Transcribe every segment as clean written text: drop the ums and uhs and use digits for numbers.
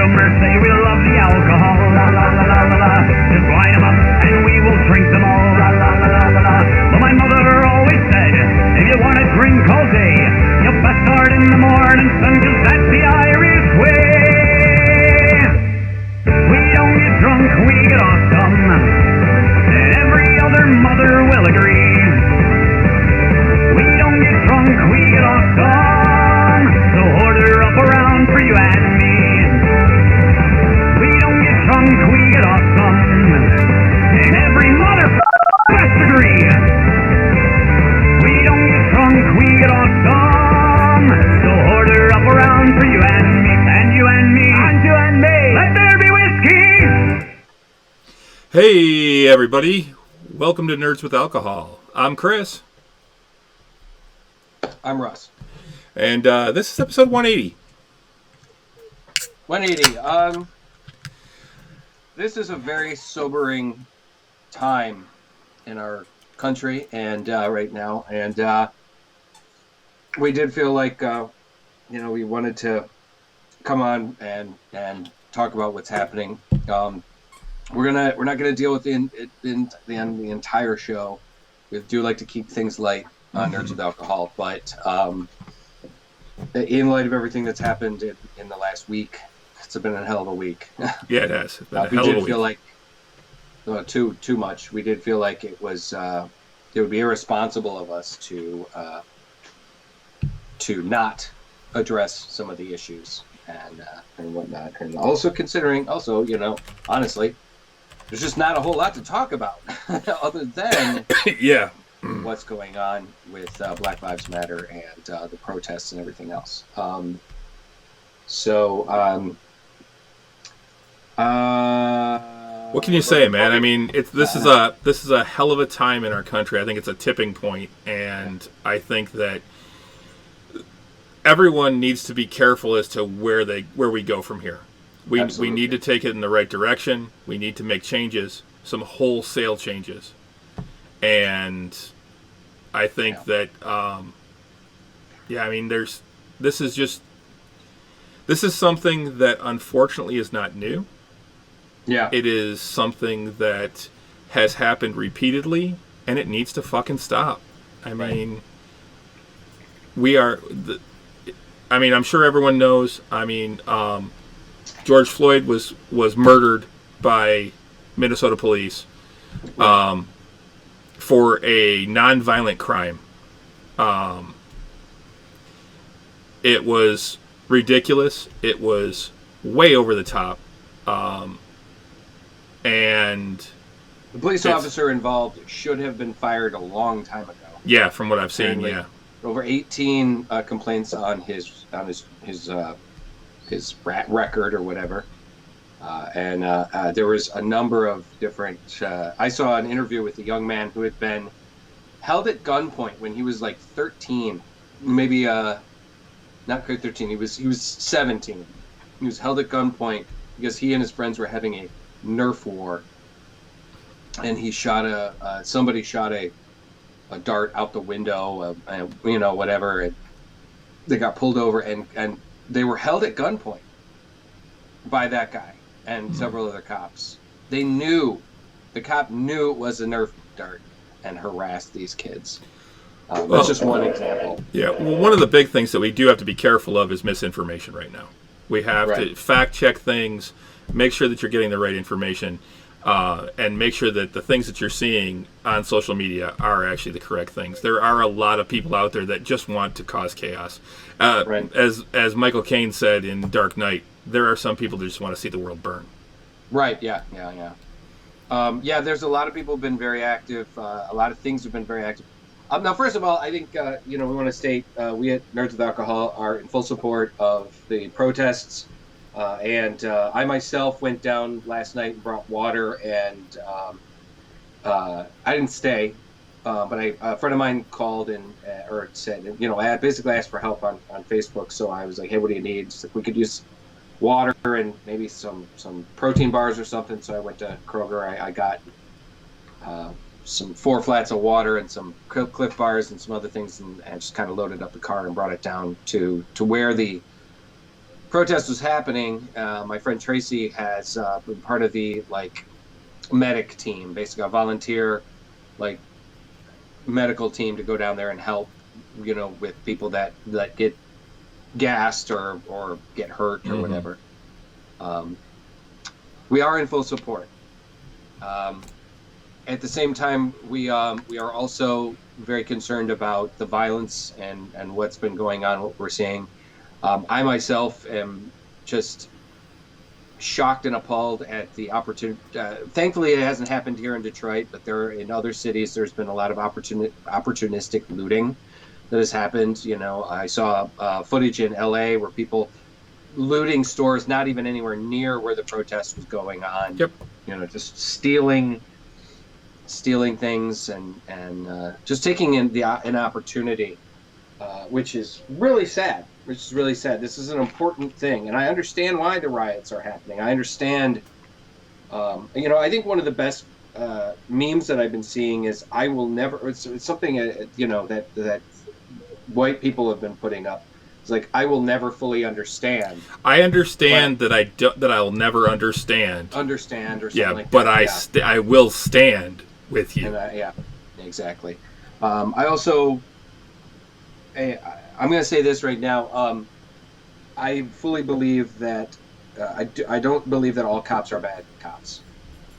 rumors say we love the alcohol, la la la la la la. Just line them up and we will drink them all, la la la la la la. But my mother always said, if you want to drink all day, you best start in the morning, son, 'cause that's the Irish way. We don't get drunk, we get awesome, and every other mother will agree. We don't get drunk, we get awesome, so order up around for you and me. We don't get drunk, we get awesome, and every motherfucker must agree. We don't get drunk, we get awesome, so order up around for you and me, and you and me, and you and me. Let there be whiskey! Hey everybody, welcome to Nerds with Alcohol. I'm Chris. I'm Russ. And this is episode 180. 180. This is a very sobering time in our country and right now, and we did feel like we wanted to come on and talk about what's happening. We're not gonna deal with the entire show. We do like to keep things light on Nerds with Alcohol, but in light of everything that's happened in the last week, it's been a hell of a week. Yeah, it has. It's been a we hell did of a feel week. like too much. We did feel like it would be irresponsible of us to not address some of the issues and whatnot, and also considering honestly, there's just not a whole lot to talk about other than Yeah. what's going on with Black Lives Matter and the protests and everything else. What can you say, man? I mean, this is a hell of a time in our country. I think it's a tipping point, and I think that everyone needs to be careful as to where we go from here. We need to take it in the right direction. We need to make changes, some wholesale changes. And I think that, this is something that unfortunately is not new. Yeah. It is something that has happened repeatedly, and it needs to fucking stop. I mean, I'm sure everyone knows. George Floyd was murdered by Minnesota police for a non-violent crime. It was ridiculous. It was way over the top. And the police officer involved should have been fired a long time ago. Yeah, from what I've seen, yeah. Over 18 complaints on his record or whatever, and there was a number of different. I saw an interview with a young man who had been held at gunpoint when he was like 13, maybe not quite 13. He was 17. He was held at gunpoint because he and his friends were having a Nerf war, and he somebody shot a dart out the window, whatever. And they got pulled over, and they were held at gunpoint by that guy and several other cops. The cop knew it was a Nerf dart and harassed these kids. That's just one example. Yeah, well, one of the big things that we do have to be careful of is misinformation right now. We have to fact check things, make sure that you're getting the right information, and make sure that the things that you're seeing on social media are actually the correct things. There are a lot of people out there that just want to cause chaos. As Michael Caine said in Dark Knight, there are some people that just want to see the world burn. Right, yeah. There's a lot of people who've been very active. A lot of things have been very active. Now, first of all, I think, we want to state we at Nerds with Alcohol are in full support of the protests. And I myself went down last night and brought water, and I didn't stay, but a friend of mine called or said, I basically asked for help on Facebook. So I was like, hey, what do you need? She's like, we could use water and maybe some protein bars or something. So I went to Kroger. I got some 4 flats of water and some Cliff Bars and some other things, and just kind of loaded up the car and brought it down to where the protest was happening, my friend Tracy has been part of the medic team, basically a volunteer medical team to go down there and help, with people that get gassed or get hurt or whatever. We are in full support. At the same time, we are also very concerned about the violence and what's been going on, what we're seeing. I myself am just shocked and appalled at the opportunity. Thankfully, it hasn't happened here in Detroit, but in other cities, there's been a lot of opportunistic looting that has happened. I saw footage in LA where people looting stores, not even anywhere near where the protest was going on. Yep. Just stealing things and just taking in an opportunity, which is really sad. This is an important thing, and I understand why the riots are happening. I understand. I think one of the best memes that I've been seeing is "I will never." It's something that white people have been putting up. It's like, I will never fully understand. I understand that I'll never understand. Understand or something like but that. I will stand with you. And exactly. I also, I'm going to say this right now. I fully believe that I don't believe that all cops are bad cops,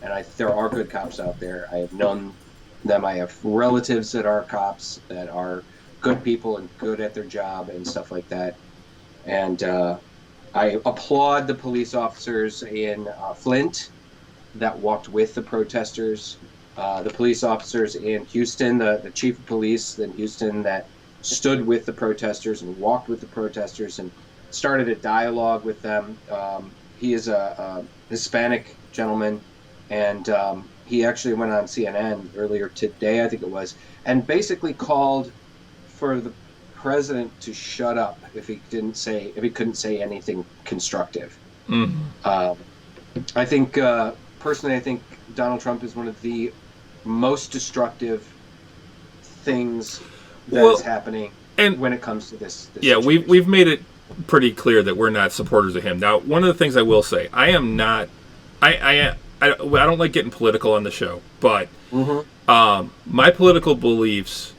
and there are good cops out there. I have known them. I have relatives that are cops that are good people and good at their job and stuff like that. And I applaud the police officers in Flint that walked with the protesters, the police officers in Houston, the chief of police in Houston that stood with the protesters and walked with the protesters and started a dialogue with them. He is a Hispanic gentleman, and he actually went on CNN earlier today, I think it was, and basically called for the president to shut up if he couldn't say anything constructive. I think personally, I think Donald Trump is one of the most destructive things that is happening when it comes to this situation. we've made it pretty clear that we're not supporters of him. Now, one of the things I will say, I am not. I don't like getting political on the show, but my political beliefs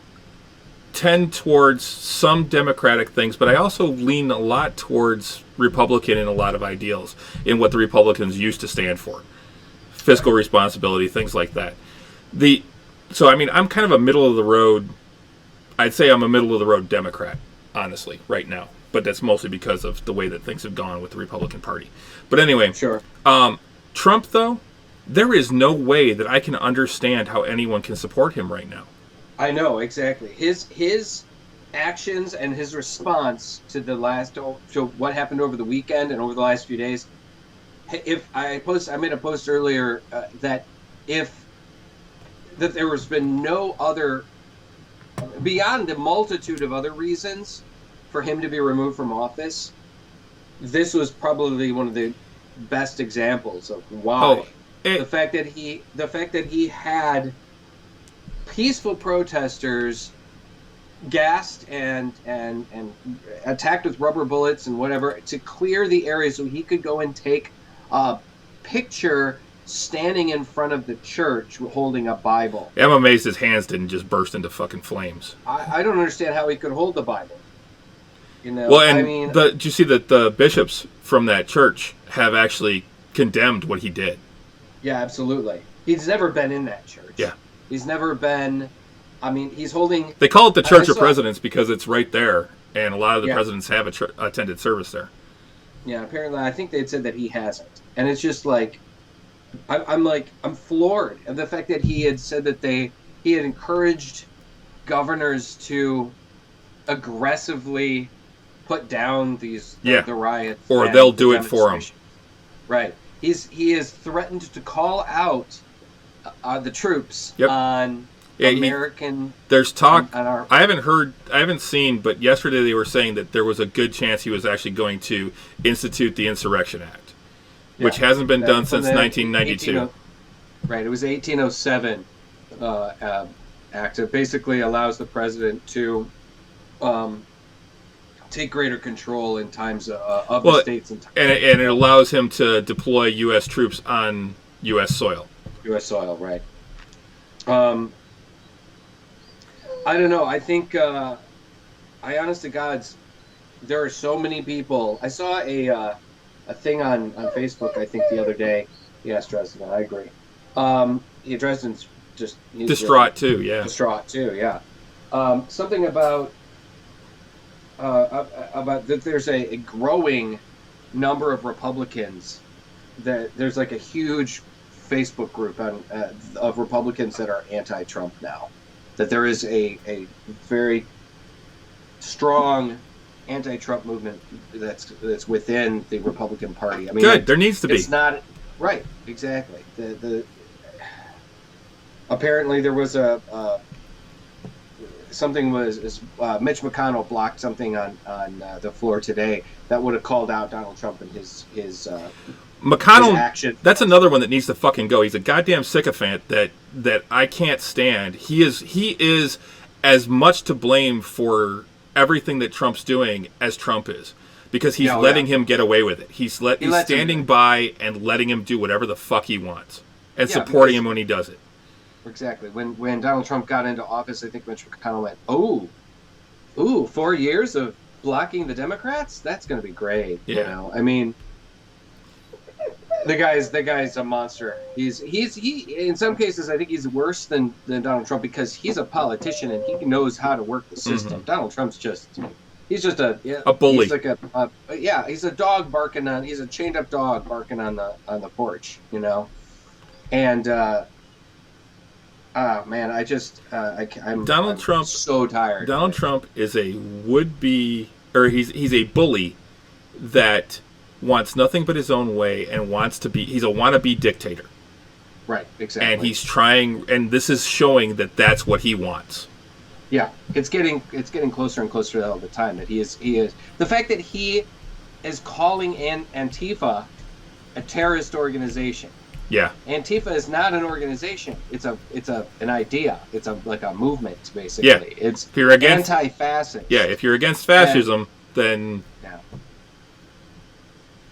tend towards some Democratic things, but I also lean a lot towards Republican in a lot of ideals in what the Republicans used to stand for. Fiscal responsibility, things like that. I'm kind of a middle of the road. I'd say I'm a middle of the road Democrat, honestly, right now. But that's mostly because of the way that things have gone with the Republican Party. But anyway, sure. Trump, though, there is no way that I can understand how anyone can support him right now. I know, exactly. His actions and his response to what happened over the weekend and over the last few days. I made a post earlier that there has been no other, beyond the multitude of other reasons for him to be removed from office, this was probably one of the best examples of why. The fact that he had peaceful protesters gassed and attacked with rubber bullets and whatever to clear the area so he could go and take a picture standing in front of the church holding a Bible. I'm amazed his hands didn't just burst into fucking flames. I don't understand how he could hold the Bible. Did you see that the bishops from that church have actually condemned what he did? Yeah, absolutely. He's never been in that church. Yeah. He's never been. He's holding. They call it the Church of Presidents because it's right there, and a lot of the presidents have attended service there. Yeah, apparently, I think they'd said that he hasn't, and it's just like, I'm floored at the fact that he had said that he had encouraged governors to aggressively put down the riots, or they'll do it for him. Right. He has threatened to call out the troops on American. There's talk. I haven't seen, but yesterday they were saying that there was a good chance he was actually going to institute the Insurrection Act, which hasn't been done since 1992. Right. It was 1807 act. It basically allows the president to take greater control in times of the states and it allows him to deploy U.S. troops on U.S. soil. U.S. soil, right? I don't know. I think, I honest to God, there are so many people. I saw a thing on Facebook, I think, the other day. Yes, Dresden, I agree. Dresden's just... Distraught, too, yeah. Distraught, too, yeah. Something about that there's a growing number of Republicans, that there's like a huge Facebook group of Republicans that are anti-Trump now. That there is a very strong anti-Trump movement that's within the Republican Party. I mean, good. There needs to be. It's not right. Exactly. Apparently there was Mitch McConnell blocked something on the floor today that would have called out Donald Trump and his McConnell, his action. That's another one that needs to fucking go. He's a goddamn sycophant that I can't stand. He is as much to blame for everything that Trump's doing as Trump is, because he's letting him get away with it. He's standing by and letting him do whatever the fuck he wants and supporting him when he does it. Exactly. When Donald Trump got into office, I think Mitch McConnell went, "Ooh, 4 years of blocking the Democrats? That's going to be great." Yeah. You know, I mean, the guy's a monster. He in some cases I think he's worse than Donald Trump, because he's a politician and he knows how to work the system. Mm-hmm. Donald Trump's he's just a bully. He's like he's a dog barking on. He's a chained up dog barking on the porch, you know. And man, I'm so tired. Donald Trump is a would-be, or he's a bully that wants nothing but his own way and he's a wannabe dictator. Right, exactly. And he's trying, and this is showing that that's what he wants. Yeah, it's getting closer and closer all the time that he is the fact that he is calling Antifa a terrorist organization. Yeah. Antifa is not an organization. It's an idea. It's like a movement, basically. Yeah. It's if you're against anti-fascist. Yeah, if you're against fascism, then yeah.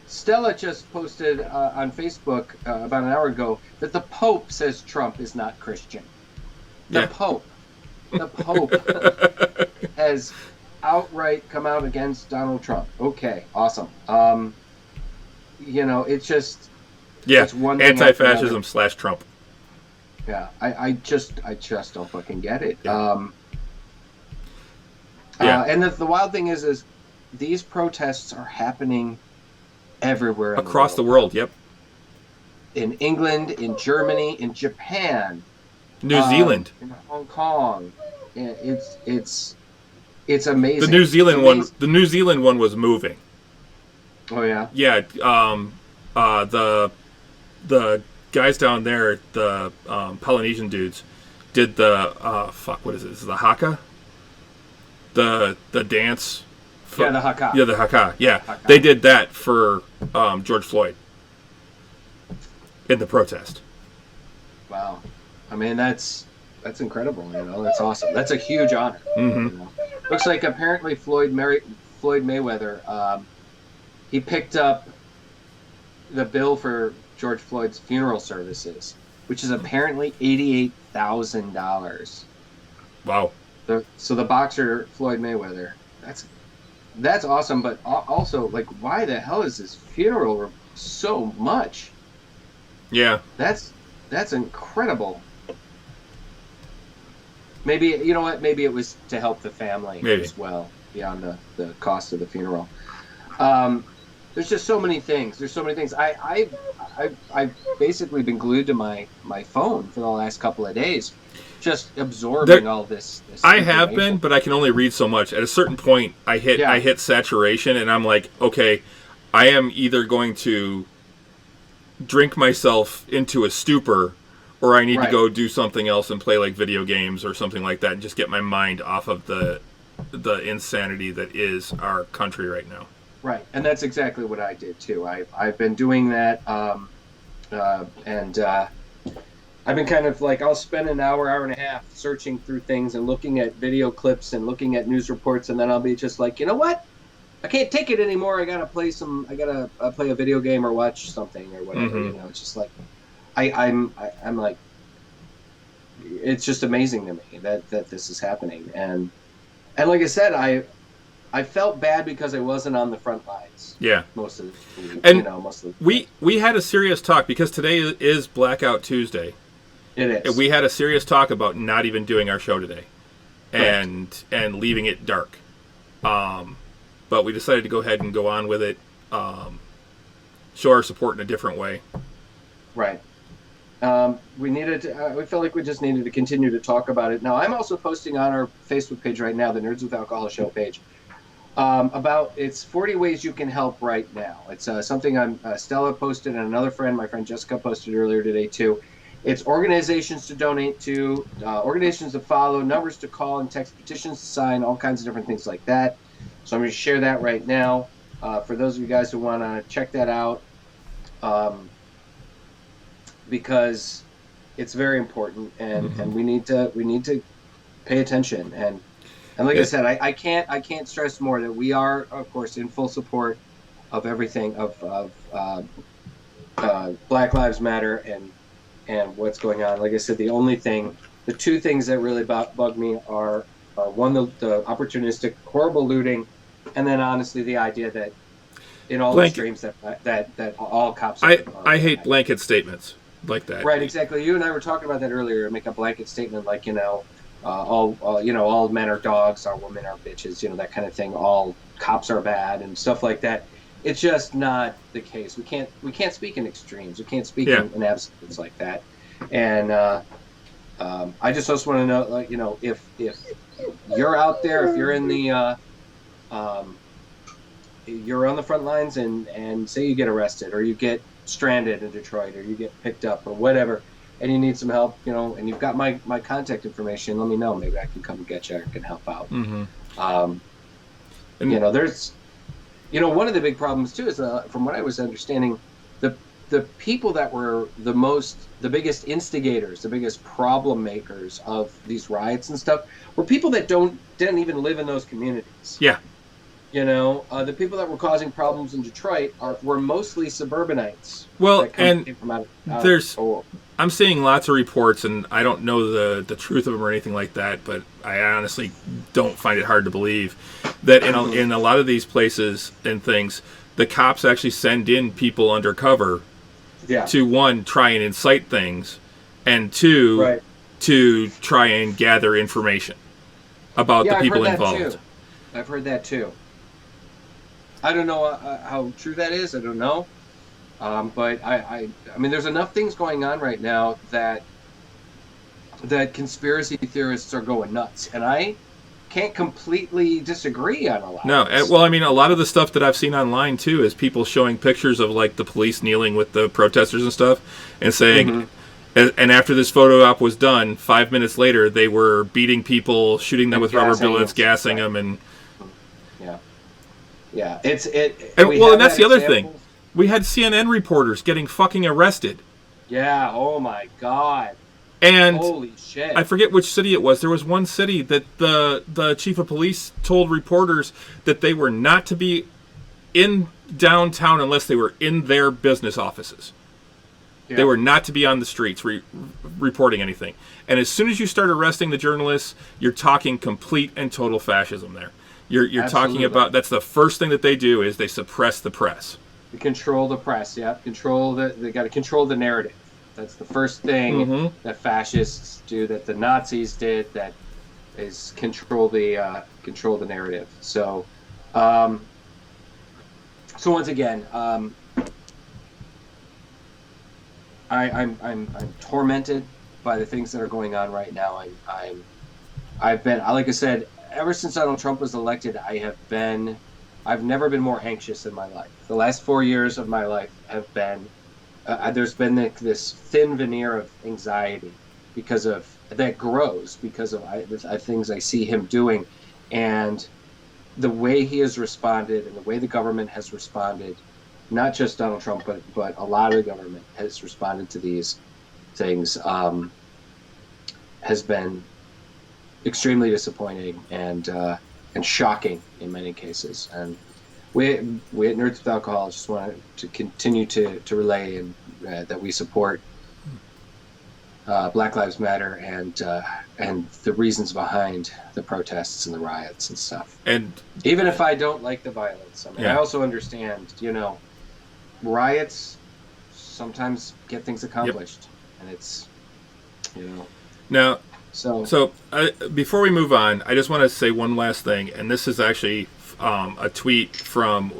Stella just posted on Facebook about an hour ago that the Pope says Trump is not Christian. The Pope has outright come out against Donald Trump. Okay, awesome. You know, it's just it's one anti-fascism / Trump. Yeah, I just don't fucking get it. Yeah. And the wild thing is these protests are happening everywhere across the world. Yep. In England, in Germany, in Japan, New Zealand, in Hong Kong. It's amazing. The New Zealand one was moving. Oh yeah. Yeah. The guys down there, the Polynesian dudes, did the what is it? Is it the haka? The dance. The haka. Yeah, the haka. Yeah, haka. They did that for George Floyd in the protest. Wow, I mean that's incredible. You know, that's awesome. That's a huge honor. Mm-hmm. You know? Looks like apparently Floyd Mayweather, he picked up the bill for George Floyd's funeral services, which is apparently $88,000. Wow. So the boxer Floyd Mayweather, that's awesome, but also, like, why the hell is this funeral so much? Yeah. That's incredible. Maybe, you know what, maybe it was to help the family as well, beyond the cost of the funeral. There's just so many things. I've basically been glued to my phone for the last couple of days, just absorbing all this I have been, but I can only read so much. At a certain point, I hit saturation, and I'm like, okay, I am either going to drink myself into a stupor, or I need to go do something else and play like video games or something like that, and just get my mind off of the insanity that is our country right now. Right, and that's exactly what I did too. I've been doing that, and I've been kind of like, I'll spend an hour and a half searching through things and looking at video clips and looking at news reports, and then I'll be just like, you know what? I can't take it anymore. I gotta play play a video game or watch something or whatever. Mm-hmm. It's just like, I'm like, it's just amazing to me that this is happening. And like I said, I felt bad because I wasn't on the front lines. Yeah. Most of the, and most of the we had a serious talk because today is Blackout Tuesday. It is. And we had a serious talk about not even doing our show today, and leaving it dark. But we decided to go ahead and go on with it. Show our support in a different way. Right. We needed to, we felt like we just needed to continue to talk about it. Now, I'm also posting on our Facebook page right now, the Nerds with Alcohol show page, about it's 40 ways you can help right now. It's something Stella posted and another friend, my friend Jessica, posted earlier today too. It's organizations to donate to, organizations to follow, numbers to call and text, petitions to sign, all kinds of different things like that. So I'm going to share that right now for those of you guys who want to check that out. Because it's very important, and we need to pay attention. And like I said, I can't stress more that we are, of course, in full support of everything of Black Lives Matter and what's going on. Like I said, the two things that really bug me are one, the opportunistic, horrible looting, and then honestly the idea that in all the streams that all cops are I hate blanket statements like that. Right, exactly. You and I were talking about that earlier. Make a blanket statement like, all men are dogs, all women are bitches, that kind of thing. All cops are bad and stuff like that. It's just not the case. We can't speak in extremes. We can't speak in absolutes like that. And I just also want to know, if you're out there, if you're in the you're on the front lines and say you get arrested or you get stranded in Detroit or you get picked up or whatever, and you need some help, and you've got my contact information, let me know. Maybe I can come and get you. I can help out. Mm-hmm. There's, one of the big problems too is, from what I was understanding, the people that were the biggest instigators, the biggest problem makers of these riots and stuff were people that didn't even live in those communities. Yeah. The people that were causing problems in Detroit were mostly suburbanites. Well, and I'm seeing lots of reports, and I don't know the truth of them or anything like that, but I honestly don't find it hard to believe that in a lot of these places and things, the cops actually send in people undercover to, one, try and incite things, and two, to try and gather information about the people involved. I've heard that too. I don't know how true that is. I don't know. But I mean, there's enough things going on right now that conspiracy theorists are going nuts. And I can't completely disagree on a lot. No, well, I mean, a lot of the stuff that I've seen online, too, is people showing pictures of, the police kneeling with the protesters and stuff and saying, and after this photo op was done, 5 minutes later, they were beating people, shooting them with rubber bullets, gassing them, and... Yeah, and that's the other thing. We had CNN reporters getting fucking arrested. Yeah, oh my God. And holy shit. I forget which city it was. There was one city that the chief of police told reporters that they were not to be in downtown unless they were in their business offices. Yeah. They were not to be on the streets reporting anything. And as soon as you start arresting the journalists, you're talking complete and total fascism there. You're talking about, that's the first thing that they do is they suppress the press. They control the press, yeah. They got to control the narrative. That's the first thing that fascists do, that the Nazis did, that is control the narrative. So, once again, I'm tormented by the things that are going on right now. I've been, like I said, ever since Donald Trump was elected, I've never been more anxious in my life. The last 4 years of my life have been, there's been this thin veneer of anxiety that grows because of things I see him doing, and the way he has responded and the way the government has responded, not just Donald Trump, but a lot of the government has responded to these things, has been extremely disappointing and shocking in many cases. And we at Nerds with Alcohol just want to continue to relay and that we support Black Lives Matter and the reasons behind the protests and the riots and stuff. And even if I don't like the violence, I mean, I also understand, riots sometimes get things accomplished, and it's, Now, so before we move on, I just want to say one last thing, and this is actually a tweet from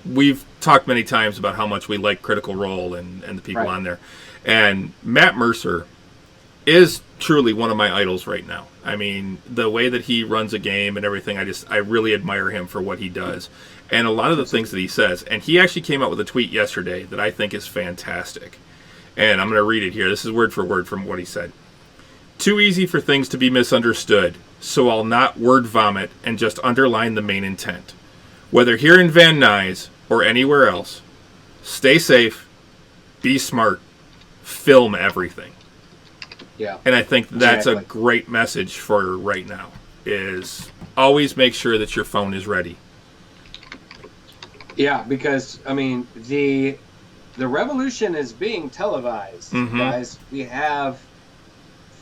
we've talked many times about how much we like Critical Role and the people on there, and Matt Mercer is truly one of my idols right now. I mean, the way that he runs a game and everything, I really admire him for what he does, and a lot of the things that he says. And he actually came out with a tweet yesterday that I think is fantastic, and I'm going to read it here. This is word for word from what he said. Too easy for things to be misunderstood, so I'll not word vomit and just underline the main intent. Whether here in Van Nuys or anywhere else, stay safe, be smart, film everything. Yeah. And I think that's a great message for right now, is always make sure that your phone is ready. Yeah, because, I mean, the revolution is being televised, guys.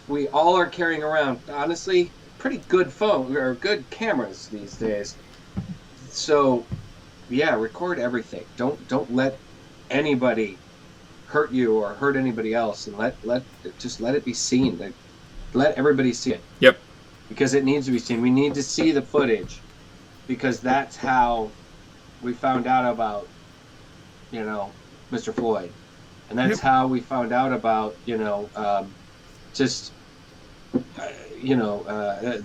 We all are carrying around, honestly, pretty good phone or good cameras these days. So, yeah, record everything. Don't let anybody hurt you or hurt anybody else, and let it be seen. Let everybody see it. Yep. Because it needs to be seen. We need to see the footage, because that's how we found out about, Mr. Floyd, and that's how we found out about, the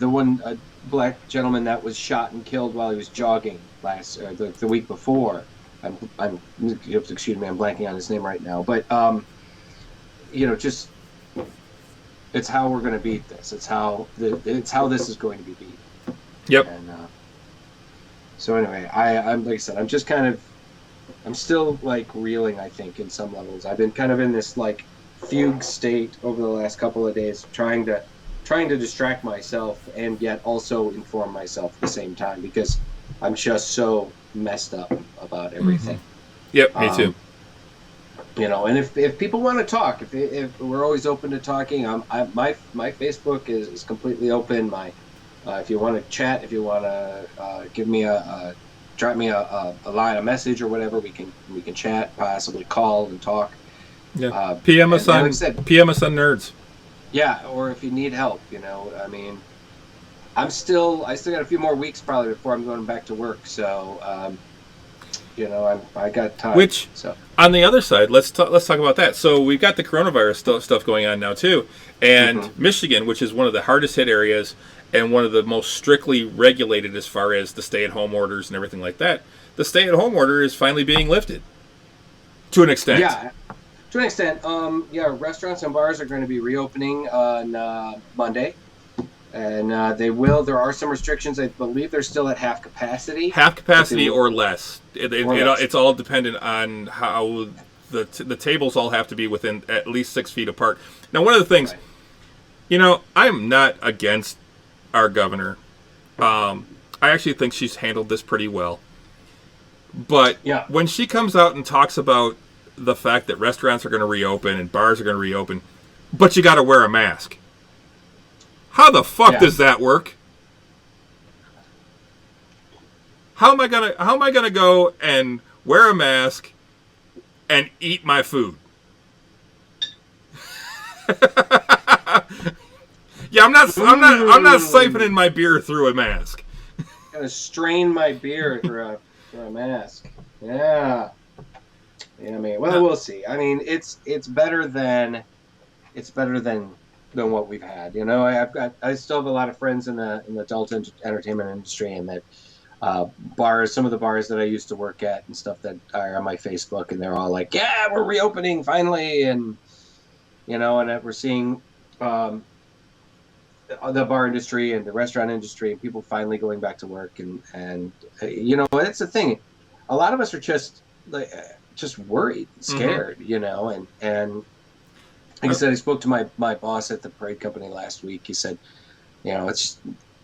one black gentleman that was shot and killed while he was jogging the week before. Excuse me, I'm blanking on his name right now. But it's how we're going to beat this. It's how this is going to be beat. Yep. And so anyway, I'm like I said, I'm still like reeling. I think in some levels, I've been kind of in this like fugue state over the last couple of days, trying to distract myself and yet also inform myself at the same time, because I'm just so messed up about everything. Yep, me too. And if people want to talk, if we're always open to talking, my Facebook is completely open. If you want to chat, if you want to give me drop me a line, a message or whatever, we can chat, possibly call and talk. Yeah. PM us on Nerds. Yeah, or if you need help, I mean, I still got a few more weeks probably before I'm going back to work, so I got time. Which, on the other side, let's talk about that. So we've got the coronavirus stuff going on now too, and Michigan, which is one of the hardest hit areas and one of the most strictly regulated as far as the stay-at-home orders and everything like that. The stay-at-home order is finally being lifted to an extent. Yeah. To an extent, restaurants and bars are going to be reopening on Monday, and there are some restrictions. I believe they're still at half capacity. Half capacity or less. It's all dependent on how the tables all have to be within at least 6 feet apart. Now, one of the things, I'm not against our governor. I actually think she's handled this pretty well. But when she comes out and talks about the fact that restaurants are going to reopen and bars are going to reopen, but you got to wear a mask. How the fuck does that work? How am I gonna go and wear a mask and eat my food? Yeah, I'm not siphoning my beer through a mask. Gotta strain my beer through a mask. Yeah. Yeah, I mean, we'll see. I mean, it's better than what we've had. I still have a lot of friends in the adult entertainment industry, and that bars, some of the bars that I used to work at and stuff that are on my Facebook, and they're all like, "Yeah, we're reopening finally," and and we're seeing the bar industry and the restaurant industry and people finally going back to work, and that's the thing. A lot of us are just worried, scared, and like I said, I spoke to my boss at the parade company last week. He said,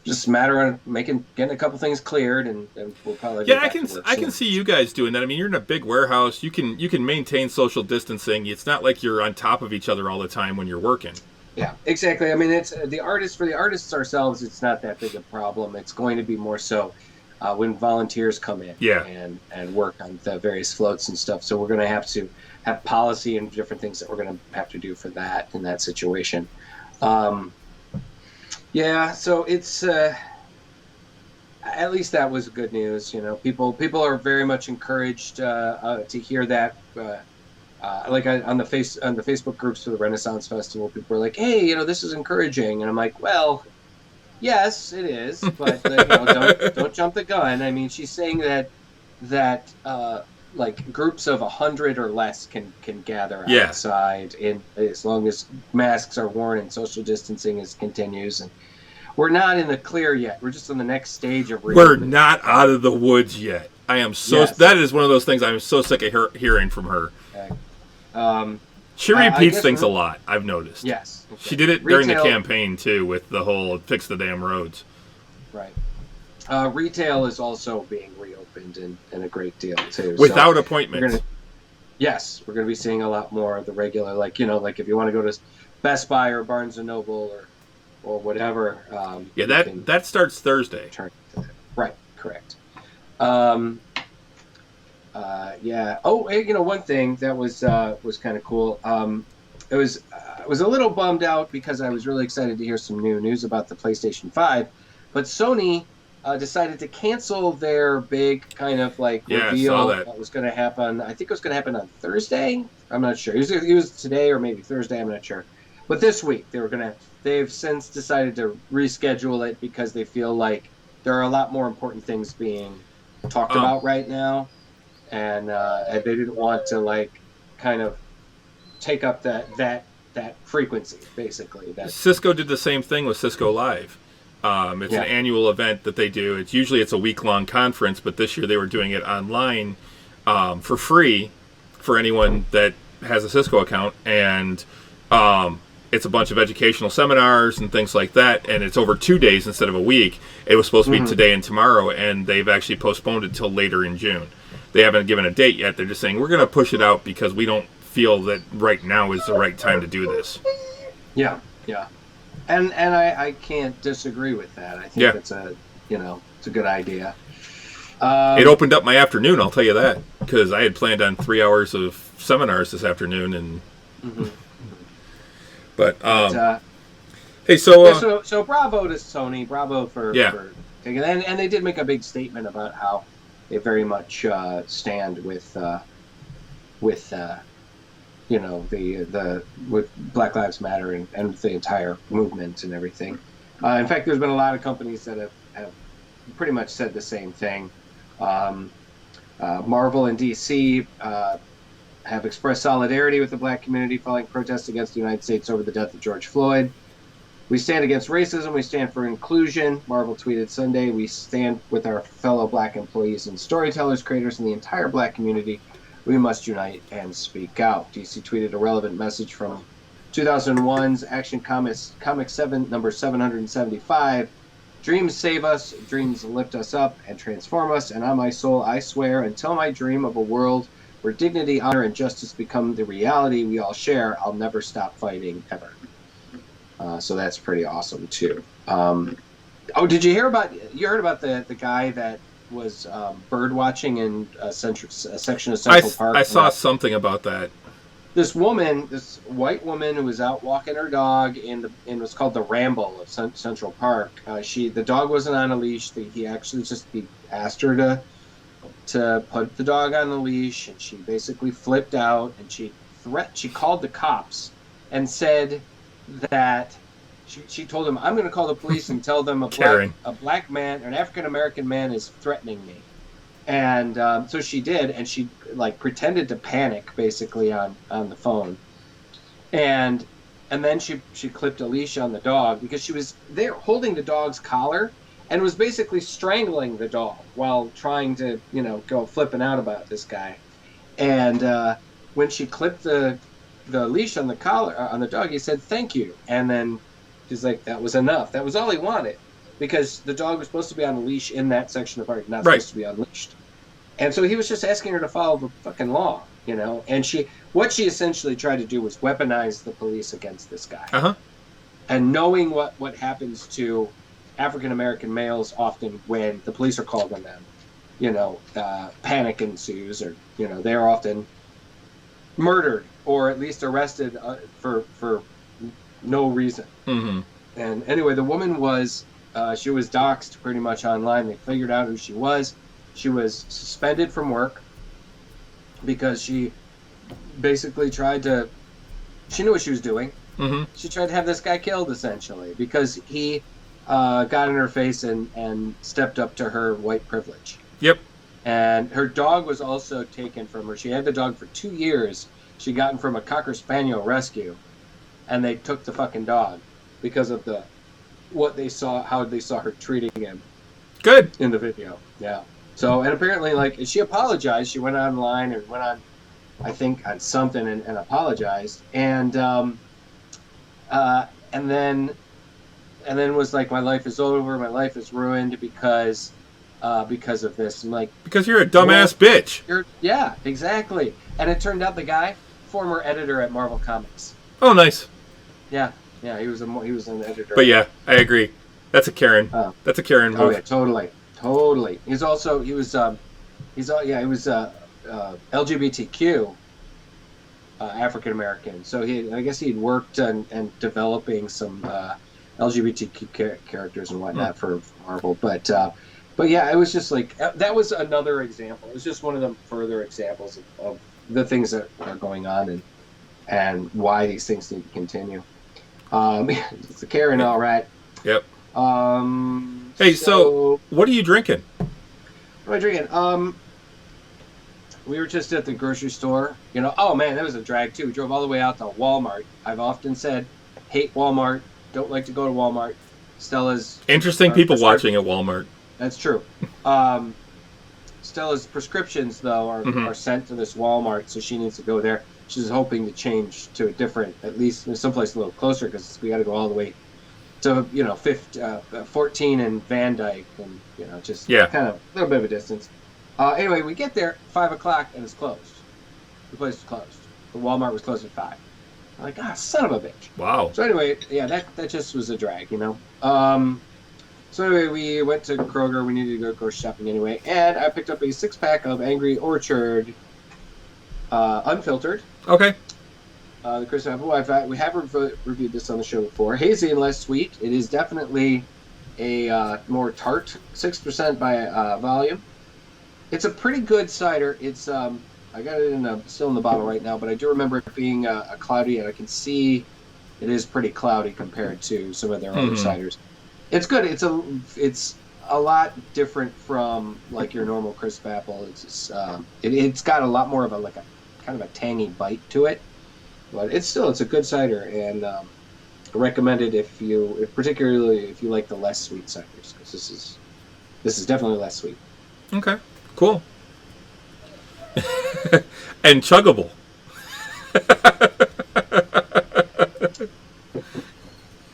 just a matter of getting a couple things cleared, and we'll probably Yeah, I can see you guys doing that. I mean, you're in a big warehouse. You can maintain social distancing. It's not like you're on top of each other all the time when you're working. Yeah, exactly. I mean, it's for the artists ourselves. It's not that big a problem. It's going to be more so when volunteers come in, Yeah. and work on the various floats and stuff. So we're going to have policy and different things that we're going to have to do for that in that situation. Yeah, so it's at least that was good news. People are very much encouraged to hear that. On the Facebook groups for the Renaissance Festival, people were like, "Hey, this is encouraging," and I'm like, "Well, yes, it is, but don't jump the gun." I mean, she's saying that like groups of 100 or less can gather outside, as long as masks are worn and social distancing continues. And we're not in the clear yet. We're just on the next stage of reopening. We're not out of the woods yet. I am so. Yes. That is one of those things I'm so sick of hearing from her. Okay. She repeats things a lot, I've noticed. Yes. Okay. She did it during the campaign, too, with the whole fix the damn roads. Right. Retail is also being reopened and a great deal, too. Without appointments. We're going to be seeing a lot more of the regular, like if you want to go to Best Buy or Barnes & Noble or whatever. That starts Thursday. Right, correct. Yeah. Oh, one thing that was kind of cool. I was a little bummed out because I was really excited to hear some new news about the PlayStation 5, but Sony decided to cancel their big kind of reveal that was going to happen. I think it was going to happen on Thursday. I'm not sure. It was today or maybe Thursday. I'm not sure. But this week they've since decided to reschedule it because they feel like there are a lot more important things being talked about right now. And they didn't want to kind of take up that frequency, basically. Cisco did the same thing with Cisco Live. It's an annual event that they do. It's usually a week-long conference, but this year they were doing it online for free for anyone that has a Cisco account, and it's a bunch of educational seminars and things like that, and it's over 2 days instead of a week. It was supposed to be today and tomorrow, and they've actually postponed it till later in June. They haven't given a date yet. They're just saying, we're going to push it out because we don't feel that right now is the right time to do this. Yeah. And I can't disagree with that. I think it's it's a good idea. It opened up my afternoon, I'll tell you that, because I had planned on 3 hours of seminars this afternoon. And hey, so bravo to Sony. Bravo for taking that. And they did make a big statement about how they very much stand with with Black Lives Matter and the entire movement and everything. In fact, there's been a lot of companies that have pretty much said the same thing. Marvel and DC have expressed solidarity with the black community following protests against the United States over the death of George Floyd. We stand against racism. We stand for inclusion. Marvel tweeted Sunday, we stand with our fellow black employees and storytellers, creators, and the entire black community. We must unite and speak out. DC tweeted a relevant message from 2001's Action Comics 7, number 775. Dreams save us, dreams lift us up and transform us, and on my soul I swear, until my dream of a world where dignity, honor, and justice become the reality we all share, I'll never stop fighting, ever. So that's pretty awesome too. Did you hear about the guy that was bird watching in a section of Central Park? I saw something about that. This white woman who was out walking her dog in what's called the Ramble of Central Park. The dog wasn't on a leash. He asked her to put the dog on the leash, and she basically flipped out, and she called the cops and said that she told him, I'm going to call the police and tell them a black man, an African American man, is threatening me. And so she did, and she pretended to panic basically on the phone, and then she clipped a leash on the dog because she was there holding the dog's collar and was basically strangling the dog while trying to go flipping out about this guy. And when she clipped the leash on the collar on the dog, he said thank you, and then he's like, that was enough. That was all he wanted. because the dog was supposed to be on a leash in that section of the park, not Right. supposed to be unleashed. And so he was just asking her to follow the fucking law, you know. And what she essentially tried to do was weaponize the police against this guy. Uh-huh. And knowing what happens to African American males often when the police are called on them, you know, panic ensues, or you know, they're often murdered or at least arrested for no reason. Mm-hmm. And anyway, the woman was she was doxxed pretty much online. They figured out who she was. She was suspended from work because she basically tried to. She knew what she was doing. Mm-hmm. She tried to have this guy killed, essentially, because he got in her face and stepped up to her white privilege. Yep. And her dog was also taken from her. She had the dog for 2 years. She got him from a Cocker Spaniel rescue, and they took the fucking dog because of how they saw her treating him. Good. In the video, yeah. So, and apparently, like, she apologized. She went online and went on, I think, on something and apologized, and then was like, my life is over. My life is ruined because of this. I'm like, because you're a dumbass bitch. Yeah, exactly. And it turned out the guy, former editor at Marvel Comics. Oh, nice. Yeah, he was an editor. But yeah, I agree. That's a Karen. That's a Karen move. Oh yeah, totally. He was LGBTQ African American. So I guess he'd worked on developing some LGBTQ characters and whatnot for Marvel. But yeah, it was just like, that was another example. It was just one of the further examples of the things that are going on and why these things need to continue. It's a Karen, all right. Yep. Hey, so what are you drinking? What am I drinking? We were just at the grocery store. You know, oh man, that was a drag too. We drove all the way out to Walmart. I've often said, hate Walmart. Don't like to go to Walmart. Stella's interesting people watching at Walmart. That's true. Stella's prescriptions, though, are sent to this Walmart, so she needs to go there. She's hoping to change to a different, at least someplace a little closer, because we got to go all the way to 14 and Van Dyke, and just kind of a little bit of a distance. Anyway, we get there 5 o'clock and it's closed. The place is closed. The Walmart was closed at 5. I'm like, son of a bitch. Wow. So anyway, yeah, that just was a drag, So anyway, we went to Kroger. We needed to go grocery shopping anyway, and I picked up a 6-pack of Angry Orchard, unfiltered. Okay. The Crisp Apple. We have reviewed this on the show before. Hazy and less sweet. It is definitely a more tart, 6% by volume. It's a pretty good cider. It's I got it still in the bottle right now, but I do remember it being a cloudy, and I can see it is pretty cloudy compared to some of their other ciders. It's good. It's a lot different from like your normal Crisp Apple. It's got a lot more of a kind of a tangy bite to it, but it's a good cider, and I recommend it particularly if you like the less sweet ciders, because this is definitely less sweet. Okay, cool. And chuggable.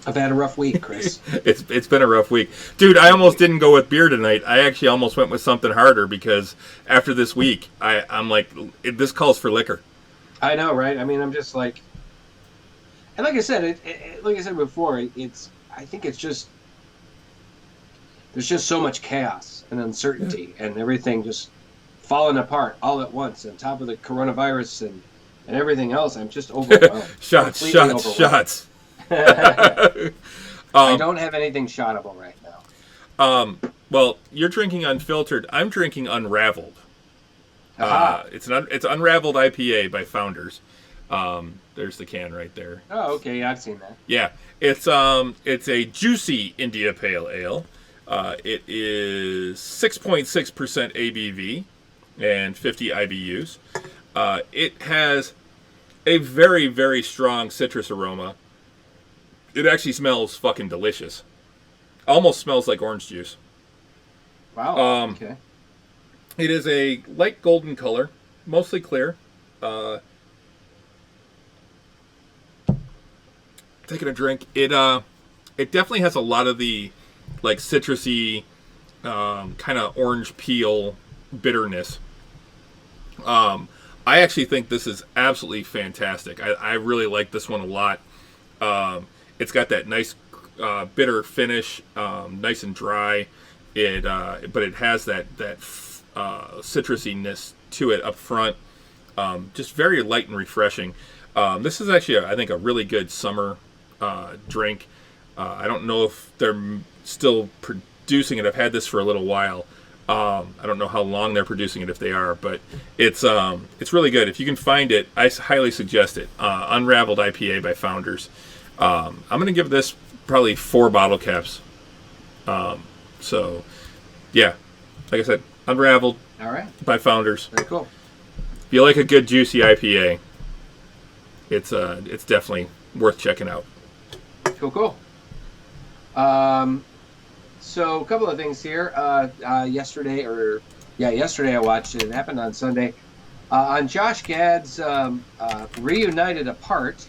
I've had a rough week, Chris. It's been a rough week. Dude, I almost didn't go with beer tonight. I actually almost went with something harder, because after this week, I'm like, this calls for liquor. I know, right? I mean, I'm just like... And like I said, like I said before, I think it's just... There's just so much chaos and uncertainty and everything just falling apart all at once on top of the coronavirus and everything else. I'm just overwhelmed. Shots. I don't have anything shotable right now. Well, you're drinking unfiltered. I'm drinking unraveled. It's unraveled IPA by Founders. There's the can right there. Oh, okay. Yeah, I've seen that. Yeah, it's a juicy India Pale Ale. It is 6.6% ABV and 50 IBUs. It has a very, very strong citrus aroma. It actually smells fucking delicious. Almost smells like orange juice. Wow. Okay. It is a light golden color, mostly clear. Taking a drink. It definitely has a lot of the like citrusy, kind of orange peel bitterness. I actually think this is absolutely fantastic. I really like this one a lot. It's got that nice bitter finish, nice and dry. But it has that citrusiness to it up front. Just very light and refreshing. This is actually, I think, a really good summer drink. I don't know if they're still producing it. I've had this for a little while. I don't know how long they're producing it, if they are, but it's really good. If you can find it, I highly suggest it. Unraveled IPA by Founders. I'm going to give this probably 4 bottle caps. So, yeah, like I said, Unraveled. All right. By Founders. Very cool. If you like a good juicy IPA, it's definitely worth checking out. Cool. So a couple of things here. Yesterday I watched it. It happened on Sunday. On Josh Gad's Reunited Apart,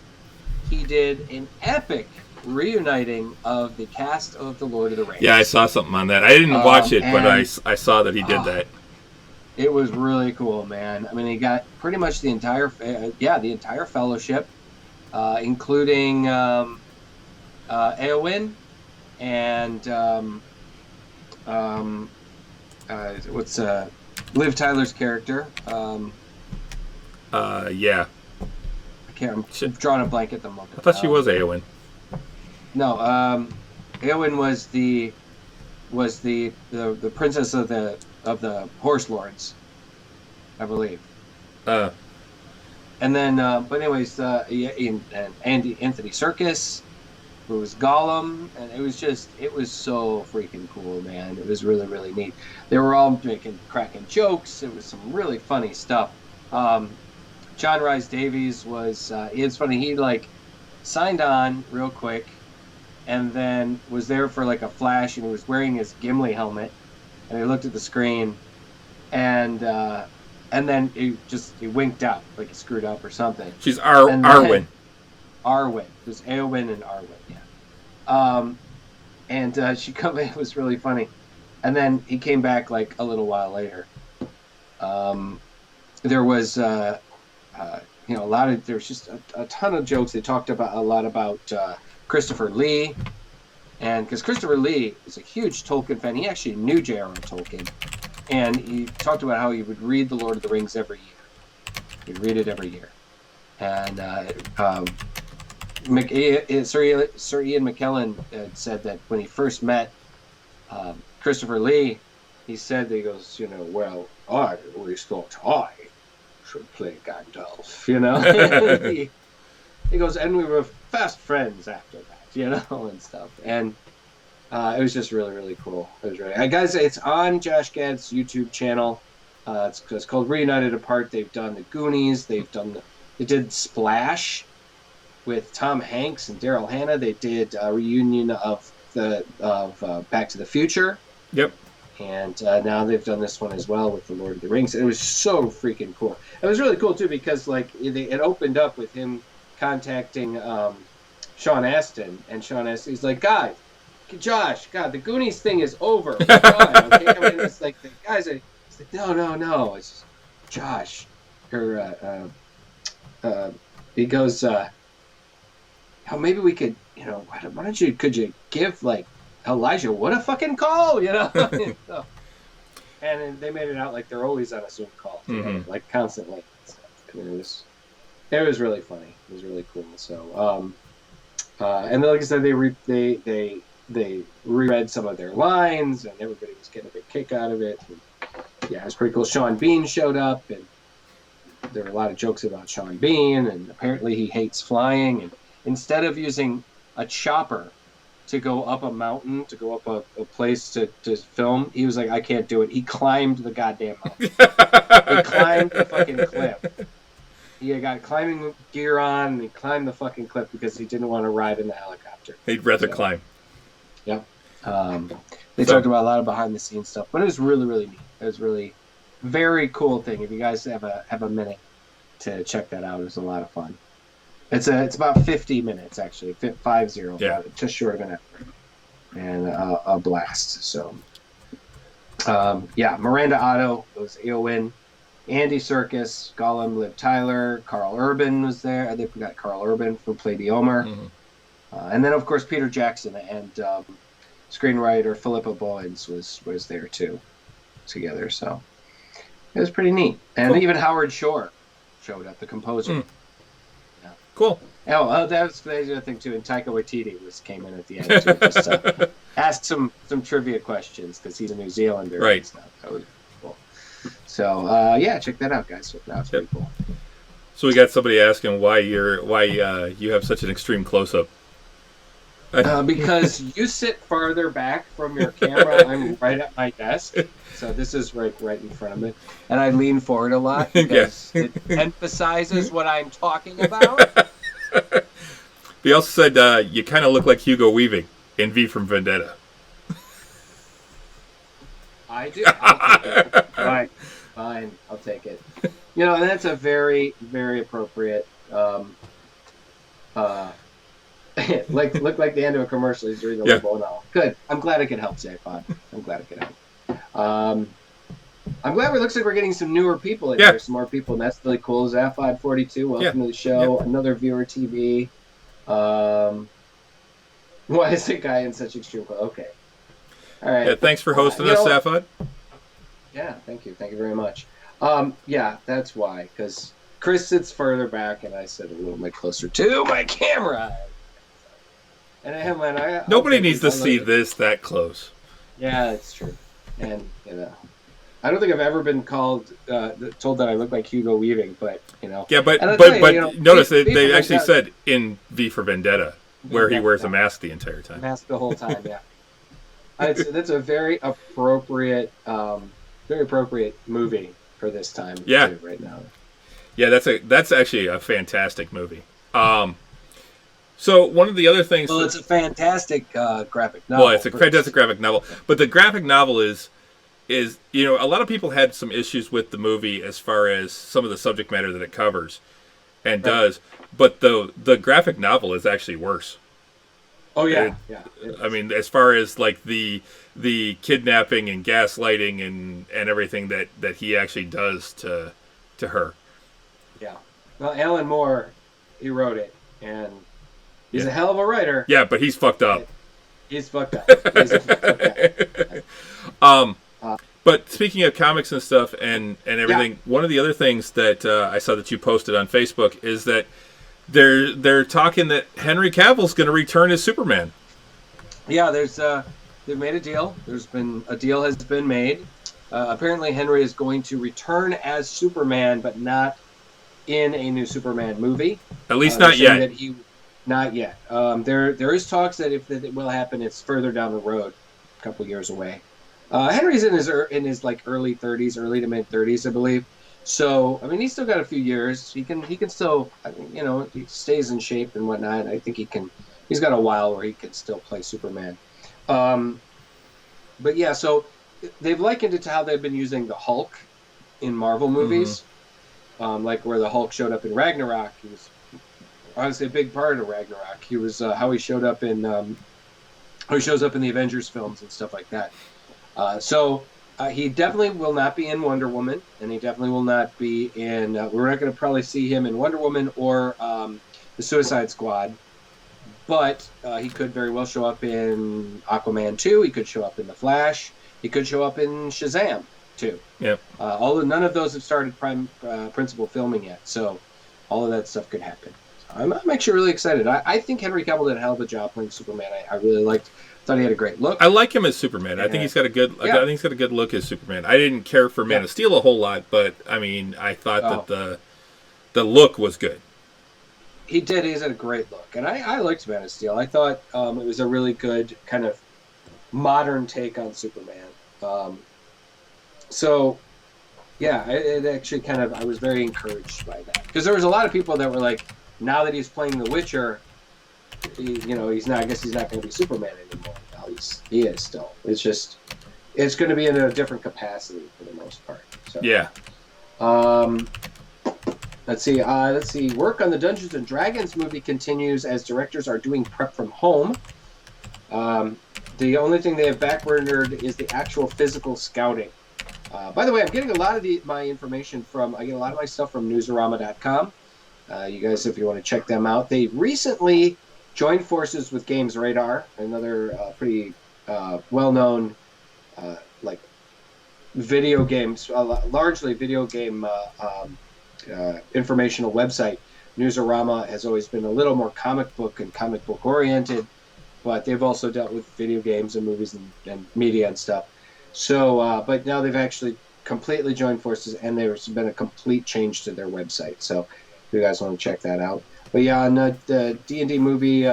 he did an epic reuniting of the cast of The Lord of the Rings. Yeah, I saw something on that. I didn't watch it, but I saw that he did that. It was really cool, man. I mean, he got pretty much the entire fellowship, including Eowyn and what's Liv Tyler's character? Yeah. I'm drawing a blank at the moment. I thought she was Eowyn. No, Eowyn was the princess of the Horse Lords, I believe. And then, but anyways, and Anthony Serkis, who was Gollum, and it was so freaking cool, man. It was really, really neat. They were all cracking jokes. It was some really funny stuff. John Rhys Davies was, it's funny, he signed on real quick and then was there for a flash, and he was wearing his Gimli helmet, and he looked at the screen, and then he winked out, like he screwed up or something. She's Arwen. Arwen. It was Eowyn and Arwen, yeah. And she come in, it was really funny. And then he came back a little while later. There was there's just a ton of jokes. They talked about a lot about Christopher Lee, and because Christopher Lee is a huge Tolkien fan, he actually knew J.R.R. Tolkien, and he talked about how he would read The Lord of the Rings every year. He'd read it every year, and Sir Ian McKellen said that when he first met Christopher Lee, he said that he goes, well, I always thought I should play Gandalf, he goes, and we were fast friends after that, and stuff. And it was just really, really cool. It was really, guys, it's on Josh Gad's YouTube channel. It's called Reunited Apart. They've done the Goonies. They did Splash with Tom Hanks and Daryl Hannah. They did a reunion of Back to the Future. Yep. And now they've done this one as well with The Lord of the Rings. It was so freaking cool. It was really cool too because it opened up with him contacting Sean Astin, and Sean Astin, he's like, Josh, the Goonies thing is over. Okay? I mean, it's the guys are, it's no, it's just, Josh, he goes, maybe we could, could you give Elijah Wood a fucking call, So, and they made it out like they're always on a Zoom call, constantly. I mean, it was really funny. It was really cool. So, and like I said, they reread some of their lines, and everybody was getting a big kick out of it. And, yeah, it was pretty cool. Sean Bean showed up, and there were a lot of jokes about Sean Bean, and apparently he hates flying. And instead of using a chopper to go up a mountain, to go up a place to film, he was like, I can't do it. He climbed the goddamn mountain. He climbed the fucking cliff. He got climbing gear on, and he climbed the fucking cliff because he didn't want to ride in the helicopter. He'd rather climb. Yep. They talked about a lot of behind-the-scenes stuff, but it was really, really neat. It was really very cool thing. If you guys have a minute to check that out, it was a lot of fun. It's about 50 minutes, actually. 50, yeah. just short of an hour. and a blast. So, Miranda Otto was Eowyn, Andy Serkis, Gollum, Liv Tyler, Carl Urban was there. I think we got Carl Urban who played Eomer. Mm-hmm. And then, of course, Peter Jackson and screenwriter Philippa Boyens was there, too, together. So it was pretty neat. And even Howard Shore showed up, the composer. Mm. Yeah. Cool. Oh, that was the other thing, too. And Taika Waititi came in at the end, too, just asked some trivia questions because he's a New Zealander. Right. And stuff. That was cool. So, check that out, guys. Check that out. It's pretty cool. So we got somebody asking why you have such an extreme close-up. Because you sit farther back from your camera. I'm right at my desk, so this is right in front of me, and I lean forward a lot because it emphasizes what I'm talking about. He also said you kind of look like Hugo Weaving in V from Vendetta. I do. I'll take it. Fine. I'll take it. And that's a very, very appropriate. Look like the end of a commercial. He's doing the logo now. Good. I'm glad I could help, J-Pod. I'm glad I could help. I'm glad it looks like we're getting some newer people in here, some more people, and that's really cool. Zaphod 42, welcome to the show. Another viewer TV. Why is the guy in such extreme? Okay. All right. Yeah, thanks for hosting us, Zaphod. Yeah, thank you. Thank you very much. That's why, because Chris sits further back, and I sit a little bit closer to my camera. And nobody needs to see this that close. Yeah, it's true. And I don't think I've ever been told that I look like Hugo Weaving, but Yeah, but notice they actually said in V for Vendetta where he wears a mask the entire time. Mask the whole time. Yeah. That's a very appropriate movie for this time. Yeah. Too, right now. Yeah, that's actually a fantastic movie. So one of the other things... Well, it's a fantastic graphic novel. Well, it's a fantastic graphic novel. But the graphic novel is a lot of people had some issues with the movie as far as some of the subject matter that it covers and does. But the graphic novel is actually worse. Oh, yeah. I mean, as far as like the kidnapping and gaslighting and everything that he actually does to her. Yeah. Well, Alan Moore, he wrote it, and he's a hell of a writer. Yeah, but he's fucked up. He's fucked up. He's a fucked up guy. But speaking of comics and stuff and everything, one of the other things that I saw that you posted on Facebook is that they're talking that Henry Cavill's going to return as Superman. Yeah, they've made a deal. A deal has been made. Apparently, Henry is going to return as Superman, but not in a new Superman movie. At least not yet. Not yet. There is talks that if it will happen, it's further down the road, a couple years away. Henry's in his like early 30s, early to mid 30s, I believe. So I mean, he's still got a few years. He can still, he stays in shape and whatnot. I think he's got a while where he can still play Superman. But yeah, so they've likened it to how they've been using the Hulk in Marvel movies. Like where the Hulk showed up in Ragnarok. He was honestly a big part of Ragnarok. He was how he showed up in how he shows up in the Avengers films and stuff like that. So he definitely will not be in Wonder Woman, and he definitely will not be in. We're not going to probably see him in Wonder Woman or the Suicide Squad, but he could very well show up in Aquaman 2. He could show up in The Flash. He could show up in Shazam 2. Yep. Although none of those have started principal filming yet, so all of that stuff could happen. So I'm actually really excited. I think Henry Cavill did a hell of a job playing Superman. I really thought he had a great look. I like him as Superman. I think he's got a good. I think he's got a good look as Superman. I didn't care for Man of Steel a whole lot, but I mean, I thought that the look was good. He did. He's had a great look, and I liked Man of Steel. I thought it was a really good kind of modern take on Superman. So, yeah, it actually kind of, I was very encouraged by that. Because there was a lot of people that were like, now that he's playing The Witcher, he's not going to be Superman anymore. No, he is still. It's just, it's going to be in a different capacity for the most part. So, yeah. Let's see. Work on the Dungeons and Dragons movie continues as directors are doing prep from home. The only thing they have backburnered is the actual physical scouting. By the way, I'm getting a lot of my information I get a lot of my stuff from newsarama.com. You guys, if you want to check them out, they recently joined forces with Games Radar, another pretty well-known like video games, largely video game informational website. Newsarama has always been a little more comic book oriented, but they've also dealt with video games and movies and media and stuff. So, but now they've actually completely joined forces, and there's been a complete change to their website. So, if you guys want to check that out. But yeah, on the D&D movie,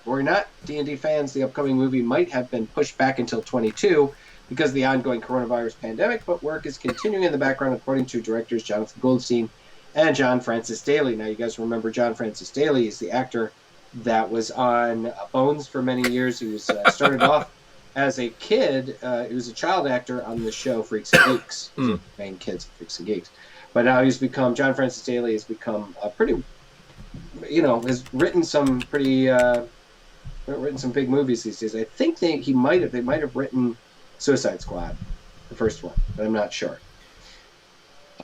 we're not D&D fans. The upcoming movie might have been pushed back until 22 because of the ongoing coronavirus pandemic, but work is continuing in the background, according to directors Jonathan Goldstein and John Francis Daly. Now, you guys remember John Francis Daly is the actor that was on Bones for many years. He was started off as a kid. He was a child actor on the show Freaks and Geeks. Main kids of Freaks and Geeks. But now John Francis Daly has become a pretty, has written some pretty, written some big movies these days. I think they might have written Suicide Squad, the first one, but I'm not sure.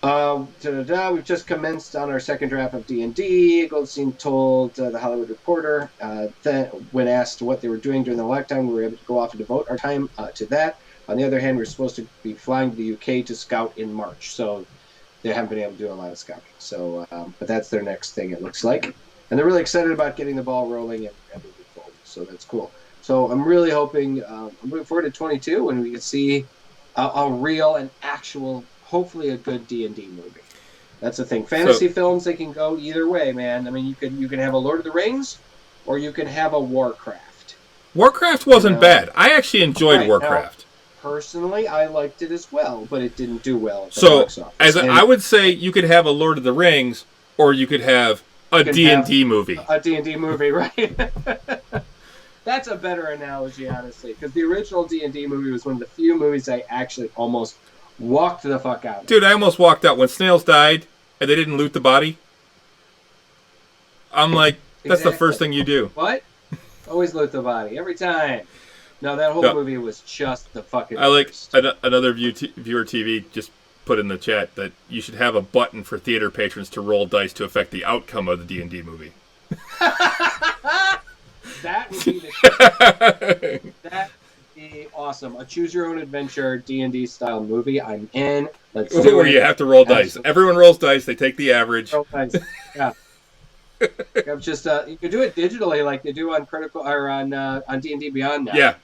We've just commenced on our second draft of D&D. Goldstein told The Hollywood Reporter that when asked what they were doing during the lockdown, we were able to go off and devote our time to that. On the other hand, we're supposed to be flying to the UK to scout in March, so they haven't been able to do a lot of scouting. So, but that's their next thing, it looks like. And they're really excited about getting the ball rolling and moving forward, so that's cool. So I'm really hoping, I'm looking forward to 22 when we can see a real and actual, hopefully a good D&D movie. That's the thing. Fantasy films, they can go either way, man. I mean, you can have a Lord of the Rings, or you can have a Warcraft. Warcraft wasn't bad. I actually enjoyed Warcraft. Now, personally, I liked it as well, but it didn't do well at the box office. I would say you could have a Lord of the Rings, or you could have a D&D movie. A D&D movie, right? That's a better analogy, honestly, because the original D&D movie was one of the few movies I actually almost walked the fuck out of. Dude, I almost walked out when Snails died and they didn't loot the body. I'm like, that's the first thing you do. What? Always loot the body every time. No, that whole movie was just the fucking. I like another viewer TV just put in the chat that you should have a button for theater patrons to roll dice to affect the outcome of the D&D movie. That would be the that would be awesome. A choose your own adventure D&D style movie. I'm in. Let's do it. Where you have to roll dice. Everyone rolls dice. They take the average. Roll dice. Yeah. Just you can do it digitally like they do on Critical or on D&D Beyond now. Yeah.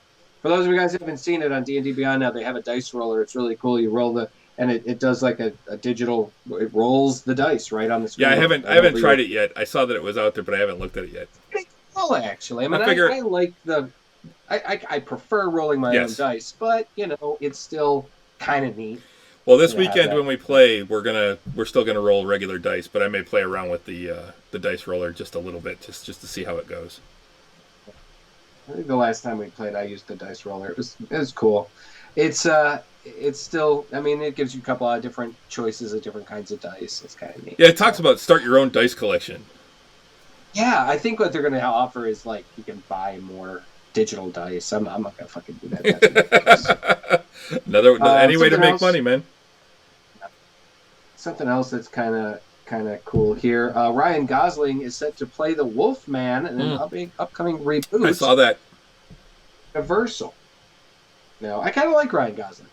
For those of you guys who haven't seen it on D&D Beyond now, they have a dice roller. It's really cool. You roll and it does like a digital. It rolls the dice right on the screen. Yeah, I haven't tried it yet. I saw that it was out there, but I haven't looked at it yet. Well, actually, I mean, I like I prefer rolling my own dice, but it's still kind of neat. Well, this weekend when we play, we're still gonna roll regular dice, but I may play around with the dice roller just a little bit, just to see how it goes. I think the last time we played, I used the dice roller. It was cool. It's still, I mean, it gives you a couple of different choices of different kinds of dice. It's kind of neat. Yeah, it talks about start your own dice collection. Yeah, I think what they're going to offer is like you can buy more digital dice. I'm not going to fucking do that. Any way to make money, man. Something else that's kind of cool here. Ryan Gosling is set to play the Wolfman in an upcoming reboot. I saw that. Universal. No, I kind of like Ryan Gosling.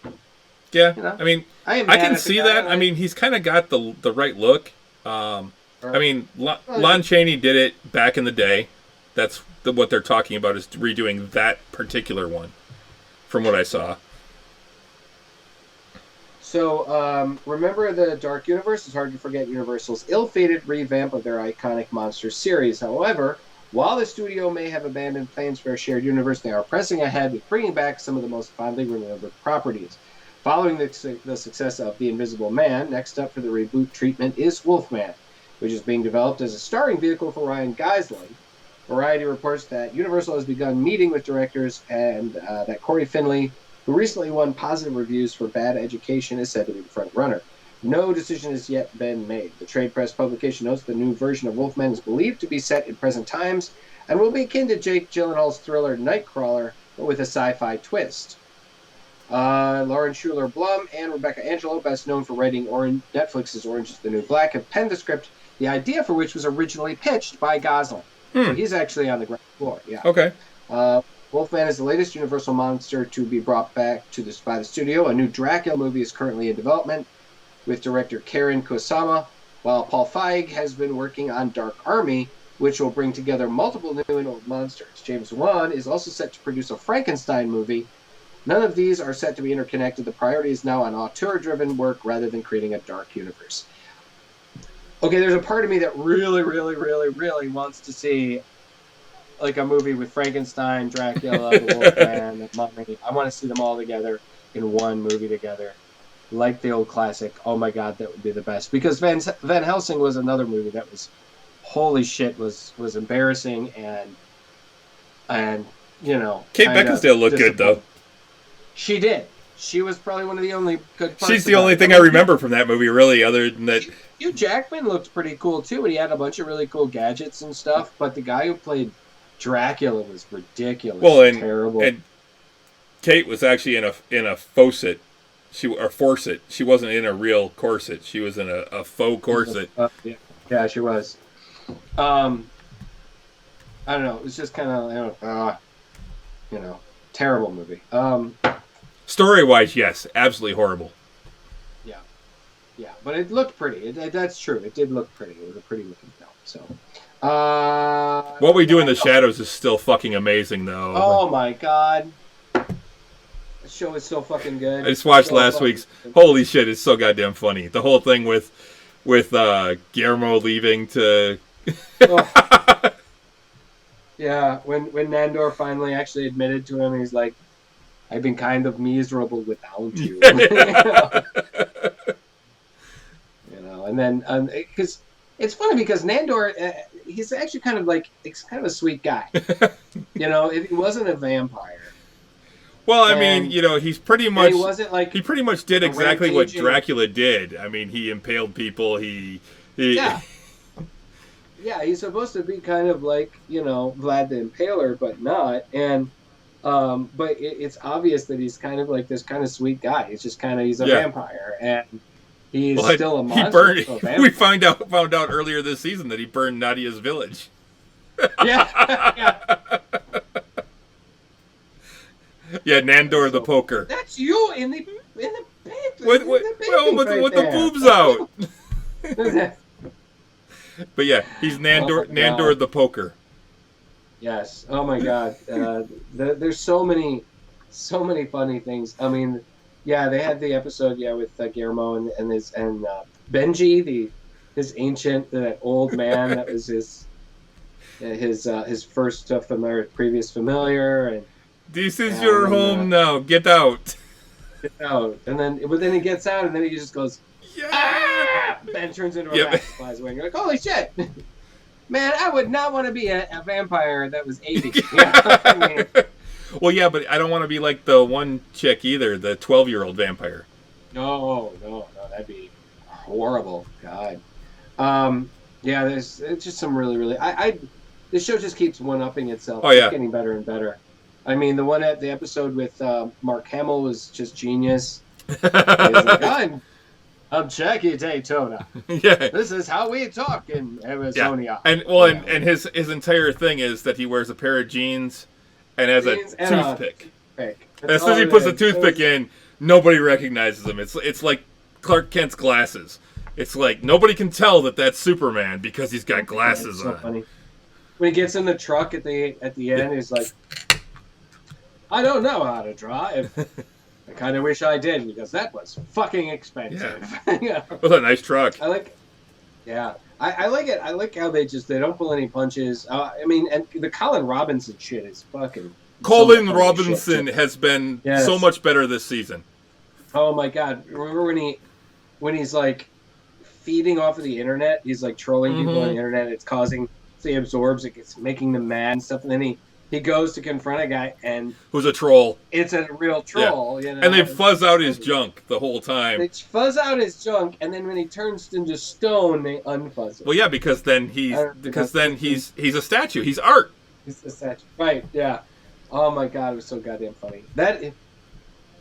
Yeah, I mean, I can see that. I mean, he's kind of got the right look. I mean, Lon Chaney did it back in the day. That's what they're talking about, is redoing that particular one, from what I saw. So, remember the Dark Universe? It's hard to forget Universal's ill-fated revamp of their iconic Monster series. However, while the studio may have abandoned plans for a shared universe, they are pressing ahead with bringing back some of the most fondly remembered properties. Following the success of The Invisible Man, next up for the reboot treatment is Wolfman, which is being developed as a starring vehicle for Ryan Gosling. Variety reports that Universal has begun meeting with directors and that Corey Finley, who recently won positive reviews for Bad Education, is said to be the front runner. No decision has yet been made. The trade press publication notes the new version of Wolfman is believed to be set in present times and will be akin to Jake Gyllenhaal's thriller Nightcrawler, but with a sci-fi twist. Lauren Schuler Blum and Rebecca Angelo, best known for writing Netflix's Orange is the New Black, have penned the script, the idea for which was originally pitched by Gosling. So he's actually on the ground floor. Yeah. Okay. Wolfman is the latest Universal monster to be brought back by the studio. A new Dracula movie is currently in development with director Karen Kusama, while Paul Feig has been working on Dark Army, which will bring together multiple new and old monsters. James Wan is also set to produce a Frankenstein movie. None of these are set to be interconnected. The priority is now on auteur-driven work rather than creating a dark universe. Okay, there's a part of me that really, really, really, really wants to see like a movie with Frankenstein, Dracula, the Wolfman, the Mummy. I want to see them all together in one movie together, like the old classic. Oh my God, that would be the best. Because Van Helsing was another movie that was, holy shit, was embarrassing and you know. Kate Beckinsale looked good though. She did. She was probably one of the only good parts. She's the only thing I remember from that movie, really, other than that. Hugh Jackman looked pretty cool too, and he had a bunch of really cool gadgets and stuff. But the guy who played Dracula was ridiculous. Well, and terrible. And Kate was actually in a faucet. Forset. She wasn't in a real corset. She was in a faux corset. Yeah, she was. I don't know. It was just kind of terrible movie. Story-wise, yes, absolutely horrible. Yeah, but it looked pretty. That's true. It did look pretty. It was a pretty looking film. So, What We Do in the Shadows is still fucking amazing, though. Oh my God, the show is so fucking good. I just watched last week's. Holy shit, it's so goddamn funny. The whole thing with Guillermo leaving to. Yeah, when Nandor finally actually admitted to him, he's like, "I've been kind of miserable without you." And then because it's funny because Nandor, he's actually kind of a sweet guy. If he wasn't a vampire. Well, I mean, he's pretty much. He wasn't like. He pretty much did exactly what Dracula did. I mean, he impaled people. Yeah. Yeah, he's supposed to be kind of like Vlad the Impaler, but not. And but it's obvious that he's kind of like this kind of sweet guy. He's just he's a vampire, and he's still a monster. We found out earlier this season that he burned Nadia's village. Yeah. Yeah, Nandor the poker. That's you in the with the boobs out. But yeah, he's Nandor the poker. Yes. Oh my God. There's so many funny things. I mean, yeah, they had the episode with Guillermo and Benji, his ancient that old man that was his first previous familiar, and this is your home now. Get out. Get out. But then he gets out, and then he just goes. Yeah. Ah! Ben turns into a bat, flies away, and you're like, holy shit! Man, I would not want to be a vampire that was 80. Well, yeah, but I don't want to be like the one chick either, the 12-year-old vampire. No, that'd be horrible. God. Yeah, it's just some really, really... this show just keeps one-upping itself. Oh, yeah. It's getting better and better. I mean, the episode with Mark Hamill was just genius. He's like, I'm Jackie Daytona. Yeah. This is how we talk in Arizona. Yeah. And his entire thing is that he wears a pair of jeans and has a toothpick. As soon as he puts a toothpick in, nobody recognizes him. It's like Clark Kent's glasses. It's like nobody can tell that that's Superman because he's got glasses on. Funny. When he gets in the truck at the end, he's like, I don't know how to drive. I kind of wish I did because that was fucking expensive. Yeah. Well, a nice truck. I like it. I like how they don't pull any punches. I mean, and the Colin Robinson shit is fucking. Colin Robinson has been so much better this season. Oh my God! Remember when he's like feeding off of the internet? He's like trolling people on the internet. It's causing. So he absorbs it. It's making them mad and stuff. And then he goes to confront a guy and who's a troll. It's a real troll, And they fuzz out his junk the whole time. They fuzz out his junk, and then when he turns into stone, they unfuzz it. Well, yeah, because then he's a statue. He's art. He's a statue, right? Yeah. Oh my god, it was so goddamn funny.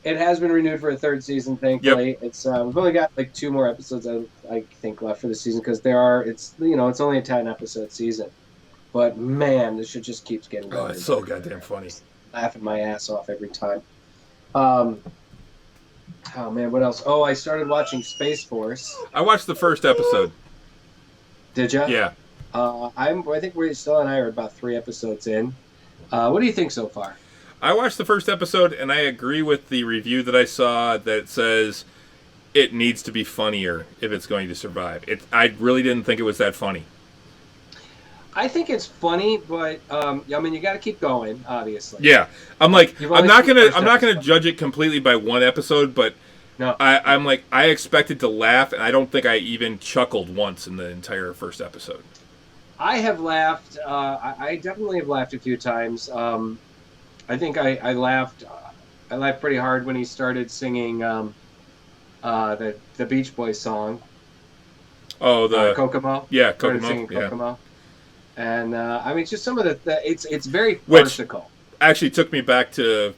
It has been renewed for a third season, thankfully. Yep. It's we've only got like 2 more episodes I think left for the season because it's only a 10 episode season. But man, this shit just keeps getting Oh, better. it's so goddamn funny. Laughing my ass off every time. Oh man, what else? Oh, I started watching Space Force. I watched the first episode. Did you? Yeah. I think Stella and I are about 3 episodes in. What do you think so far? I watched the first episode, and I agree with the review that I saw that says it needs to be funnier if it's going to survive. I really didn't think it was that funny. I think it's funny, but I mean, you got to keep going, obviously. Yeah, I'm like, You've I'm only not seen the gonna, first I'm not gonna episode. judge it completely by one episode, but No. I'm like, I expected to laugh, and I don't think I even chuckled once in the entire first episode. I have laughed. I definitely have laughed a few times. I think I laughed. I laughed pretty hard when he started singing the Beach Boys song. Oh, the Kokomo. yeah, Started Kokomo, singing yeah. Kokomo. And I mean, it's just some of it's very Which- farcical. Actually, took me back to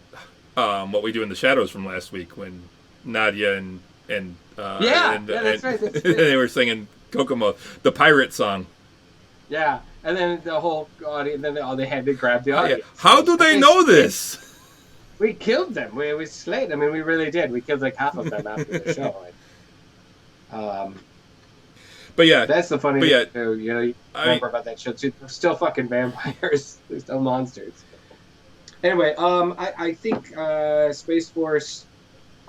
what we do in the shadows from last week when Nadia and that's right. they were singing Kokomo, the pirate song. Yeah, and then the whole audience, then they had to grab the Oh, yeah. audience. How do they know this? We killed them. We slayed. I mean, we really did. We killed like half of them after the show. But yeah, That's the funny But yeah, thing too. You remember about that show too. They're still fucking vampires. They're still monsters. Anyway, I think Space Force.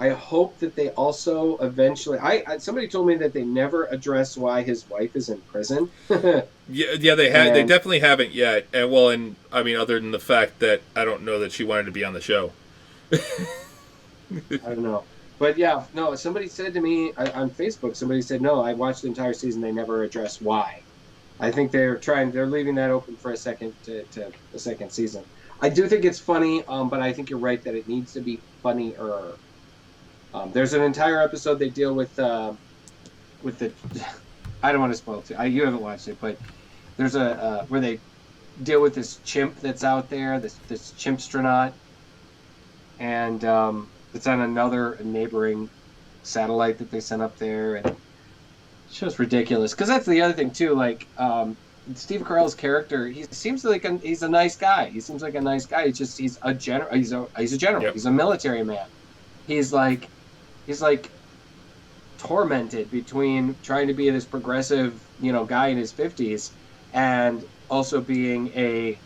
I hope that they also eventually. Somebody told me that they never address why his wife is in prison. yeah, they have. They And- definitely haven't yet. And I mean, other than the fact that I don't know that she wanted to be on the show. I don't know. But yeah, no, somebody said to me on Facebook, somebody said, no, I watched the entire season, they never address why. I think they're leaving that open for a second to the second season. I do think it's funny, but I think you're right that it needs to be funnier. There's an entire episode they deal with the, I don't want to spoil it too. You haven't watched it, but there's a, where they deal with this chimp that's out there, this chimpstronaut, and it's on another neighboring satellite that they sent up there, and it's just ridiculous. Because that's the other thing too. Like Steve Carell's character, he seems like he's a nice guy. He seems like a nice guy. He's a general. He's a general. Yep. He's a military man. He's like tormented between trying to be this progressive, guy in his 50s, and also being a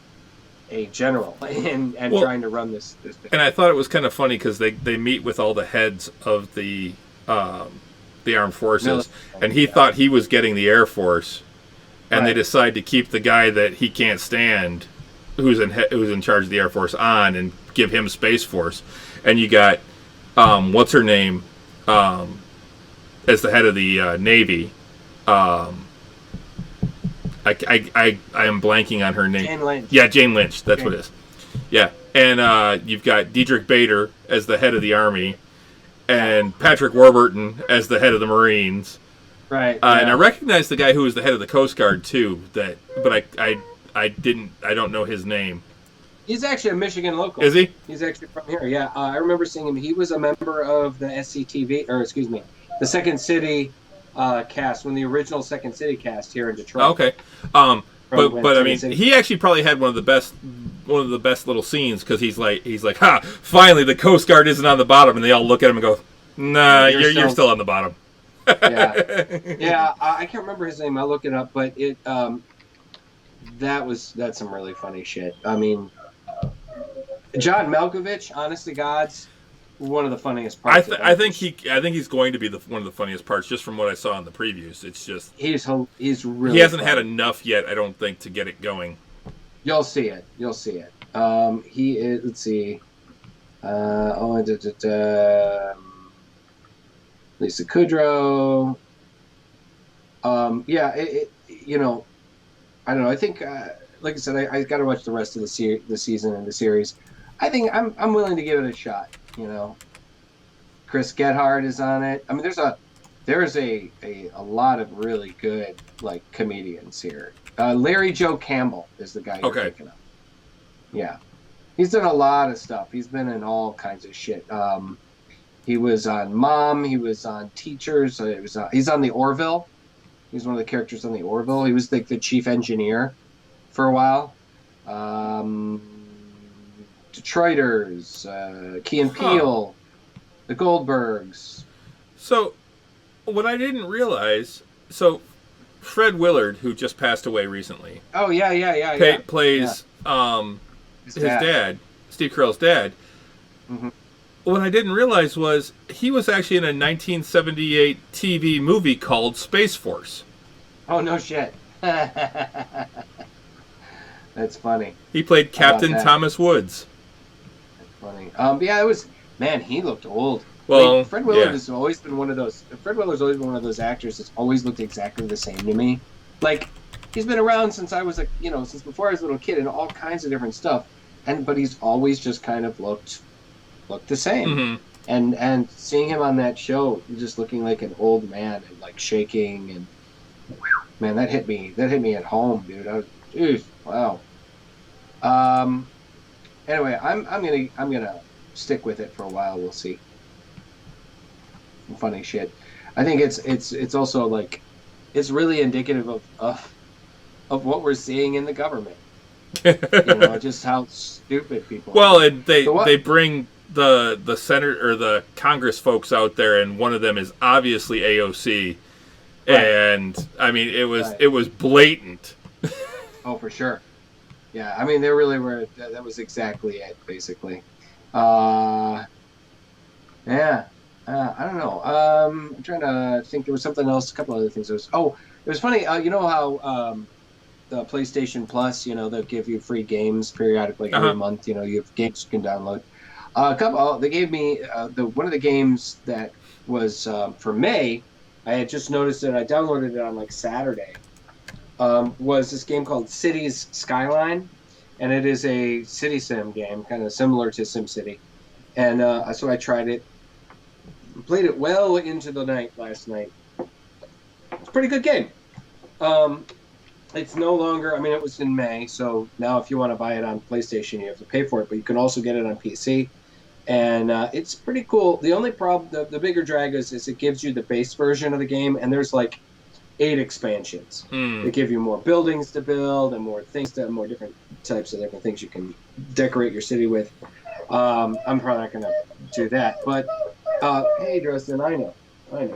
general and trying to run this. And I thought it was kind of funny because they meet with all the heads of the armed forces, and he thought he was getting the Air Force, and they decide to keep the guy that he can't stand, who's in charge of the Air Force, on and give him Space Force, and you got what's her name as the head of the Navy. I am blanking on her name. Jane Lynch. Yeah, Jane Lynch. That's what it is. Yeah, and you've got Diedrich Bader as the head of the Army, and Patrick Warburton as the head of the Marines. Right. And I recognize the guy who was the head of the Coast Guard too. But I don't know his name. He's actually a Michigan local. Is he? He's actually from here. Yeah, I remember seeing him. He was a member of the the Second City cast, when the original Second City cast here in Detroit. Okay. But I mean, he actually probably had one of the best little scenes, because he's like, ha! Finally, the Coast Guard isn't on the bottom, and they all look at him and go, nah, you're still on the bottom. Yeah. I can't remember his name. I'll look it up. But that's some really funny shit. I mean, John Malkovich, honest to God's, one of the funniest parts. I think he's going to be one of the funniest parts, just from what I saw in the previews. It's just he's really. He hasn't funny. had enough yet, I don't think, to get it going. You'll see it. He is. Let's see. Lisa Kudrow. I don't know. I think, like I said, I got to watch the rest of the season and the series. I think I'm willing to give it a shot. Chris Gethard is on it. I mean, there's a lot of really good comedians here. Larry Joe Campbell is the guy you're thinking of. Yeah, He's done a lot of stuff. He's been in all kinds of shit. He was on Mom. He was on Teachers. He's on the Orville. He's one of the characters on the Orville. He was like the chief engineer for a while. Detroiters, Key and Peele, the Goldbergs. So, what I didn't realize, Fred Willard, who just passed away recently. Oh yeah. Plays his dad, Steve Carell's dad. Mm-hmm. What I didn't realize was he was actually in a 1978 TV movie called Space Force. Oh no shit. That's funny. He played Captain Thomas Woods. That's funny. Yeah, it was. Man, he looked old. Well, Fred Willard has always been one of those. Fred Willard's always been one of those actors that's always looked exactly the same to me. Like, he's been around since I was since before I was a little kid, and all kinds of different stuff. But he's always just kind of looked the same. Mm-hmm. And seeing him on that show, just looking like an old man and like shaking, and man, that hit me at home, dude. Wow. Anyway, I'm gonna stick with it for a while. We'll see. Funny shit. I think it's also like it's really indicative of what we're seeing in the government. Just how stupid people. Well, are. and they bring the Senate or the Congress folks out there, and one of them is obviously AOC, right. And I mean it was blatant. Oh, for sure. Yeah, I mean they really were. That was exactly it, basically. Yeah. I don't know. I'm trying to think. There was something else. A couple other things. It was funny. You know how the PlayStation Plus, they'll give you free games periodically every month. You have games you can download. They gave me one of the games that was for May. I had just noticed it. I downloaded it on like Saturday. Was this game called Cities Skyline, and it is a city sim game, kind of similar to SimCity. And so I tried it. Played it well into the night last night. It's a pretty good game. It's no longer, it was in May, so now if you want to buy it on PlayStation, you have to pay for it, but you can also get it on PC. And it's pretty cool. The only problem, the bigger drag is it gives you the base version of the game, and there's like 8 expansions. They give you more buildings to build and more different types of different things you can decorate your city with. I'm probably not going to do that, but hey, Dresden, I know, buddy.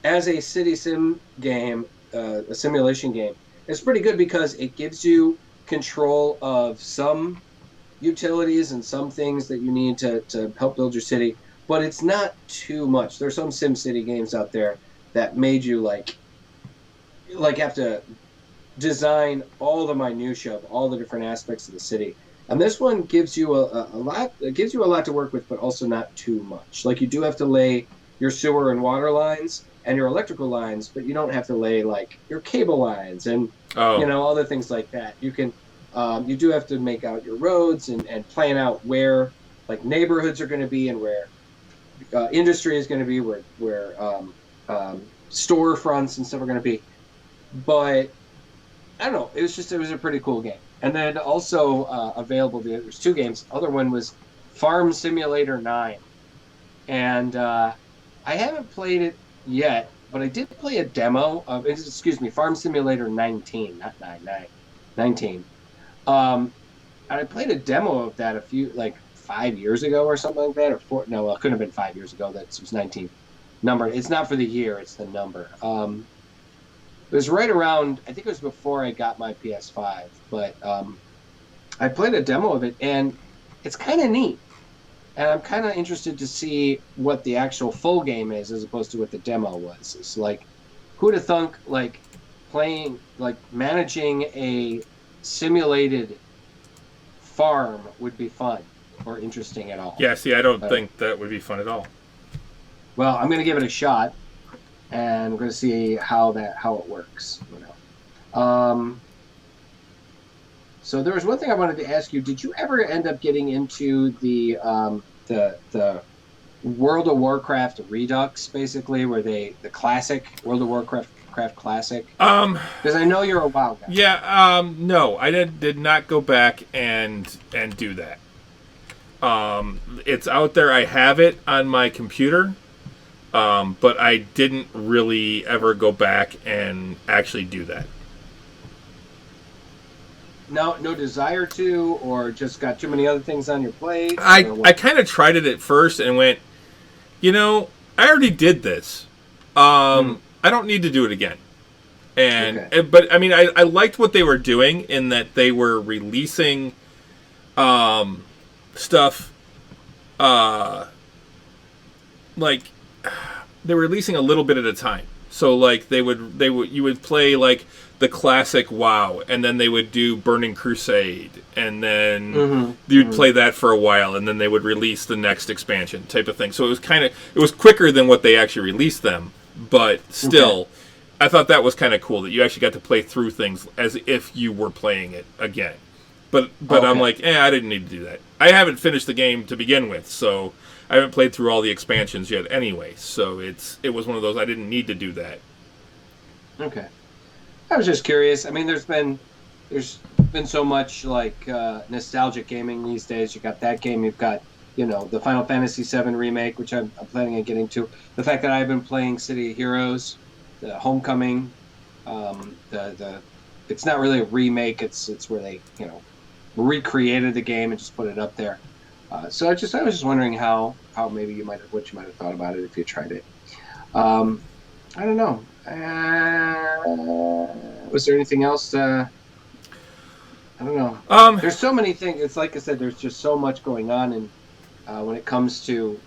As a city sim game, a simulation game, it's pretty good because it gives you control of some utilities and some things that you need to help build your city, but it's not too much. There's some SimCity games out there that made you like have to design all the minutia of all the different aspects of the city. And this one gives you a lot. It gives you a lot to work with, but also not too much. Like you do have to lay your sewer and water lines and your electrical lines, but you don't have to lay like your cable lines and other things like that. You can. You do have to make out your roads and plan out where like neighborhoods are going to be and where industry is going to be, where storefronts and stuff are going to be. But I don't know. It was a pretty cool game. And then also available, there's 2 games. The other one was Farm Simulator 9. And I haven't played it yet, but I did play a demo of, Farm Simulator 19, not 19. And I played a demo of that 5 years ago or something like that, or 4. No, well, it couldn't have been 5 years ago. That was 19 number. It's not for the year; it's the number. It was right around. I think it was before I got my PS5, but I played a demo of it, and it's kind of neat. And I'm kind of interested to see what the actual full game is, as opposed to what the demo was. It's like, who'd have thunk managing a simulated farm would be fun or interesting at all. Yeah, see, I don't think that would be fun at all. Well, I'm going to give it a shot, and we're going to see how it works. So there was one thing I wanted to ask you. Did you ever end up getting into the World of Warcraft Redux, basically, where the classic World of Warcraft Warcraft Classic? Because I know you're a WoW guy. Yeah. No, I did not go back and do that. It's out there. I have it on my computer, but I didn't really ever go back and actually do that. No desire to, or just got too many other things on your plate? I kind of tried it at first and went, I already did this. I don't need to do it again. But I mean, I liked what they were doing in that they were releasing stuff like they were releasing a little bit at a time. So like you would play like the classic WoW, and then they would do Burning Crusade, and then you'd play that for a while, and then they would release the next expansion type of thing. So it was quicker than what they actually released them, but still, I thought that was kind of cool that you actually got to play through things as if you were playing it again. But I'm like, I didn't need to do that. I haven't finished the game to begin with, so I haven't played through all the expansions yet anyway. So it was one of those I didn't need to do that. Okay. I was just curious. I mean, there's been so much like nostalgic gaming these days. You got that game. You've got the Final Fantasy VII remake, which I'm planning on getting to. The fact that I've been playing City of Heroes, the Homecoming. It's not really a remake. It's where they recreated the game and just put it up there. So I was just wondering how maybe what you might have thought about it if you tried it. I don't know. Was there anything else? I don't know. There's so many things. It's like I said. There's just so much going on, and when it comes to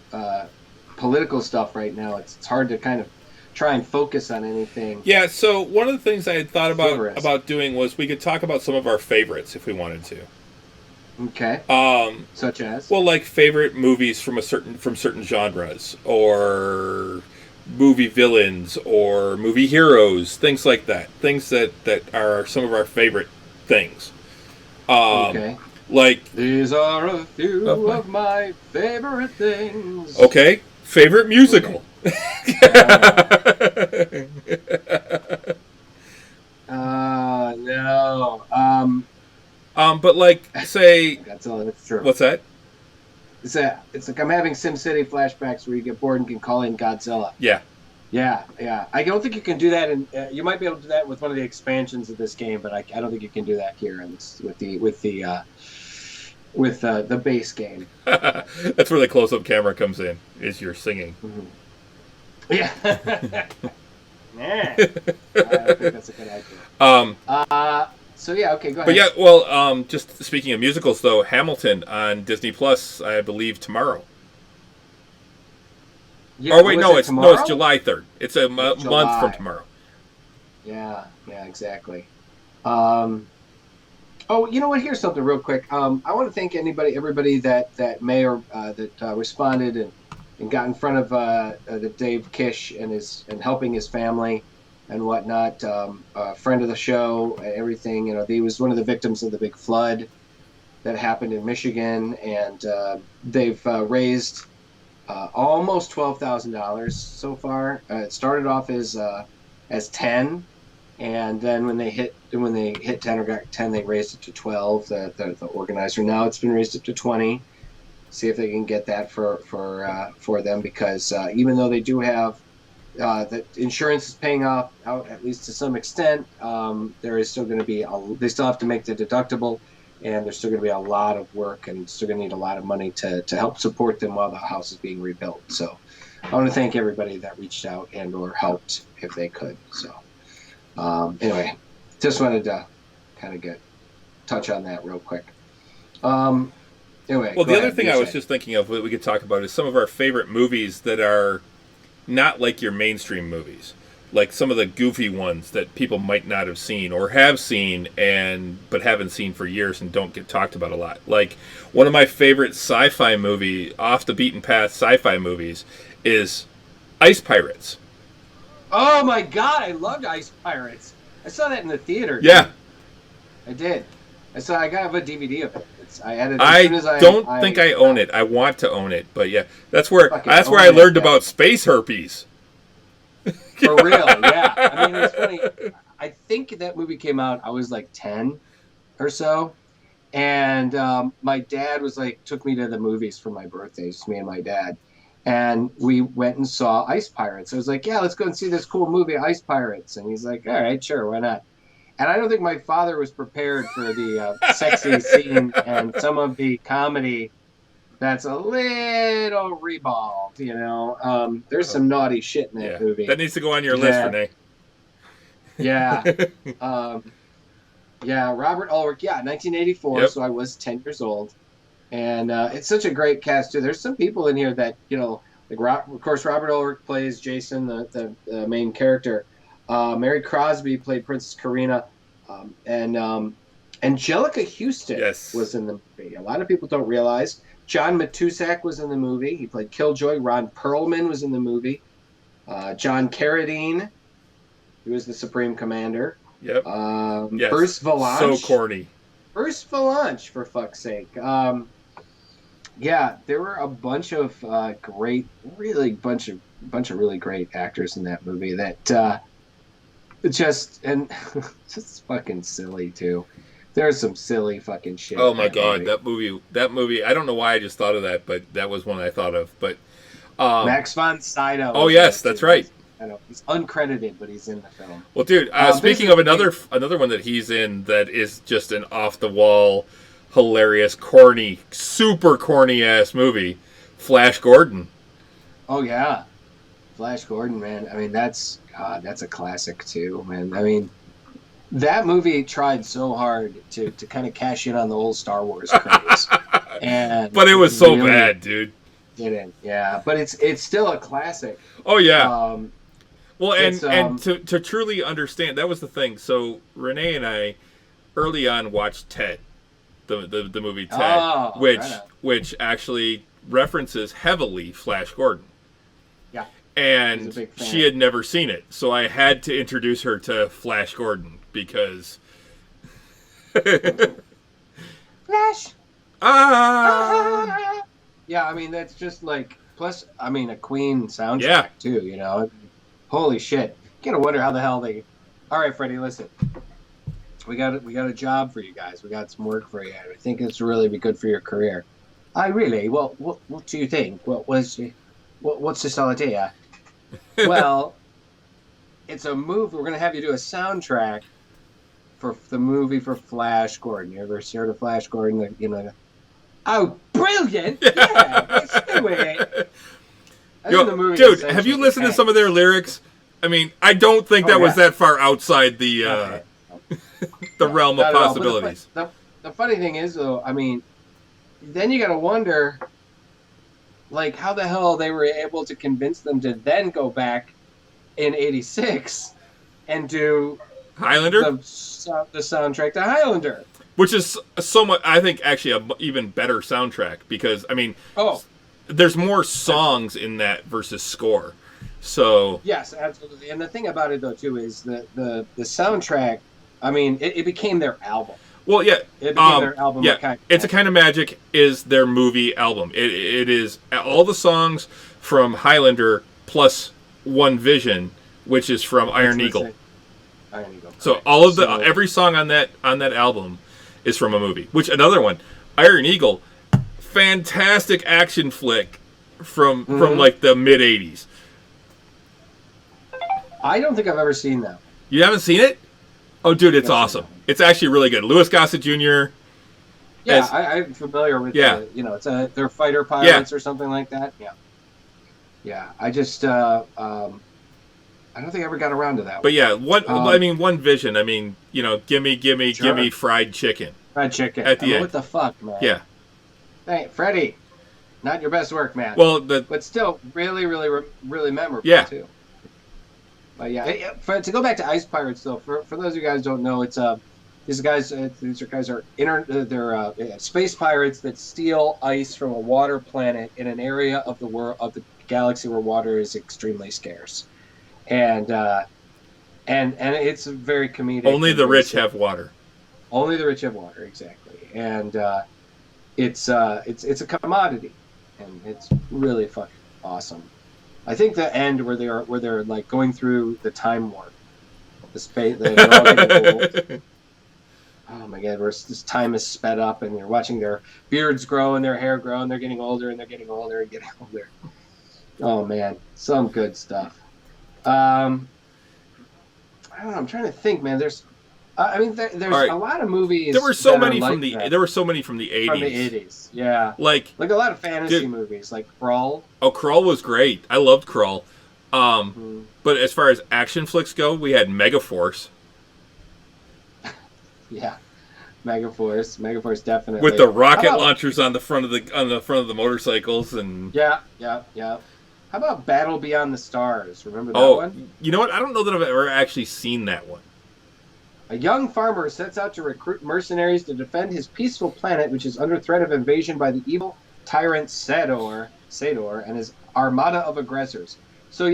political stuff right now, it's hard to kind of try and focus on anything. Yeah. So one of the things I had thought about doing was we could talk about some of our favorites if we wanted to. Okay. Such as? Well, like favorite movies from certain genres, or movie villains, or movie heroes, things like that. Things that are some of our favorite things. Okay. Like these are a few of my favorite things. Okay. Favorite musical. Okay. No. But like, say, That's true. What's that? It's like I'm having SimCity flashbacks where you get bored and can call in Godzilla. Yeah. Yeah. I don't think you can do that, and you might be able to do that with one of the expansions of this game, but I don't think you can do that here with the base game. That's where the close-up camera comes in. Is your singing? Mm-hmm. Yeah. Yeah. I think that's a good idea. So yeah, okay, go ahead. But yeah, well, just speaking of musicals, though, Hamilton on Disney Plus, I believe tomorrow. Yeah, it's July 3rd. It's a month from tomorrow. Yeah, exactly. Oh, you know what? Here's something real quick. I want to thank everybody that may or that responded and got in front of the Dave Kish and helping his family and whatnot. A friend of the show, everything. He was one of the victims of the big flood that happened in Michigan, and they've raised almost $12,000 so far. It started off as 10, and then when they hit 10 or got 10, they raised it to 12. The organizer. Now it's been raised up to 20. See if they can get that for them, because even though they do have the insurance is paying out at least to some extent, there is still going to be they still have to make the deductible, and there's still going to be a lot of work, and still going to need a lot of money to help support them while the house is being rebuilt. So I want to thank everybody that reached out and or helped if they could. So anyway, just wanted to kind of touch on that real quick. Anyway, well, the other thing I was just thinking of that we could talk about is some of our favorite movies that are not like your mainstream movies, like some of the goofy ones that people might not have seen or have seen but haven't seen for years and don't get talked about a lot. Like one of my favorite sci-fi movie, off the beaten path sci-fi movies, is Ice Pirates. Oh my God, I loved Ice Pirates. I saw that in the theater. Yeah, I did. I got a DVD of it. I don't think I own it. I want to own it, but yeah, that's where I learned about space herpes. For real, yeah. I mean, it's funny. I think that movie came out, I was like 10 or so. And my dad was like, took me to the movies for my birthday, just me and my dad. And we went and saw Ice Pirates. I was like, yeah, let's go and see this cool movie, Ice Pirates. And he's like, all right, sure, why not? And I don't think my father was prepared for the sexy scene and some of the comedy that's a little revolved, you know. There's some naughty shit in that movie. That needs to go on your list, Renee. Yeah. Yeah, Robert Ulrich. Yeah, 1984. Yep. So I was 10 years old, and it's such a great cast too. There's some people in here that like of course Robert Ulrich plays Jason, the main character. Mary Crosby played Princess Karina, and Angelica Houston was in the movie. A lot of people don't realize. John Matuszak was in the movie. He played Killjoy. Ron Perlman was in the movie. John Carradine, he was the Supreme Commander. Yep. Bruce Valanche. So corny. Bruce Valanche, for fuck's sake. Yeah, there were a bunch of bunch of really great actors in that movie that just fucking silly too. There's some silly fucking shit. Oh my god, that movie. I don't know why I just thought of that, but that was one I thought of. But Max von Sydow. Oh yes, that's right. I know he's uncredited, but he's in the film. Well, dude, speaking of another one that he's in that is just an off the wall, hilarious, corny, super corny ass movie, Flash Gordon. Oh yeah, Flash Gordon, man. I mean, that's a classic too, man. I mean, that movie tried so hard to kind of cash in on the old Star Wars craze, but it was so bad, dude. Didn't, yeah. But it's still a classic. Oh yeah. Well, and to truly understand, that was the thing. So Renee and I early on watched Ted, the movie Ted, which actually references heavily Flash Gordon. Yeah. And she had never seen it, so I had to introduce her to Flash Gordon because Flash. Yeah, I mean that's just like plus. I mean a Queen soundtrack too. You know. Holy shit! You gotta wonder how the hell they. All right, Freddie, listen. We got a job for you guys. We got some work for you. I think it's really be good for your career. I really. Well, what do you think? What's this idea? Well, it's a movie. We're gonna have you do a soundtrack for the movie for Flash Gordon. You ever heard of Flash Gordon? Oh, brilliant! Yeah, let's do it. Dude, have you listened to some of their lyrics? I mean, I don't think that was that far outside the the realm of possibilities. The funny thing is, though, I mean, then you got to wonder, like, how the hell they were able to convince them to then go back in '86 and do Highlander, the soundtrack to Highlander, which is somewhat, I think, actually an even better soundtrack because, I mean, there's more songs in that versus score. So yes, absolutely. And the thing about it though too is the soundtrack. I mean, it became their album. Well, yeah, it became their album. Yeah, It's a Kind of Magic is their movie album. It is all the songs from Highlander plus One Vision, which is from Iron Eagle. Iron Eagle. So all of every song on that album is from a movie. Which another one, Iron Eagle. Fantastic action flick from like the mid '80s. I don't think I've ever seen that. You haven't seen it? Oh, dude, it's awesome. It's actually really good. Louis Gossett Jr. Yeah, I'm familiar with. They're fighter pilots or something like that. Yeah. Yeah, I just I don't think I ever got around to that. But yeah, One Vision. I mean, gimme fried chicken. Fried chicken. At the end. What the fuck, man? Yeah. Hey, Freddie, not your best work, man. Well, but still, really, really, really memorable too. But yeah, to go back to Ice Pirates though, for those of you guys who don't know, it's these guys are space pirates that steal ice from a water planet in an area of the world of the galaxy where water is extremely scarce, and it's very comedic. Only the rich have water. Only the rich have water, exactly, and. It's a commodity, and it's really fucking awesome. I think the end where they're like going through the time warp, the space. They're all getting old. Oh my God, where this time is sped up, and you're watching their beards grow and their hair grow, and they're getting older and they're getting older and getting older. Oh man, some good stuff. I don't know. I'm trying to think, man. There's right. a lot of movies. There were so many like from the 80s. From the 80s, yeah. Like a lot of fantasy movies, like Krull. Oh, Krull was great. I loved Krull. But as far as action flicks go, we had Megaforce. Yeah, Megaforce definitely. With the rocket launchers on the front of the motorcycles and. Yeah. How about Battle Beyond the Stars? Remember that one? You know what? I don't know that I've ever actually seen that one. A young farmer sets out to recruit mercenaries to defend his peaceful planet, which is under threat of invasion by the evil tyrant Sador and his armada of aggressors. So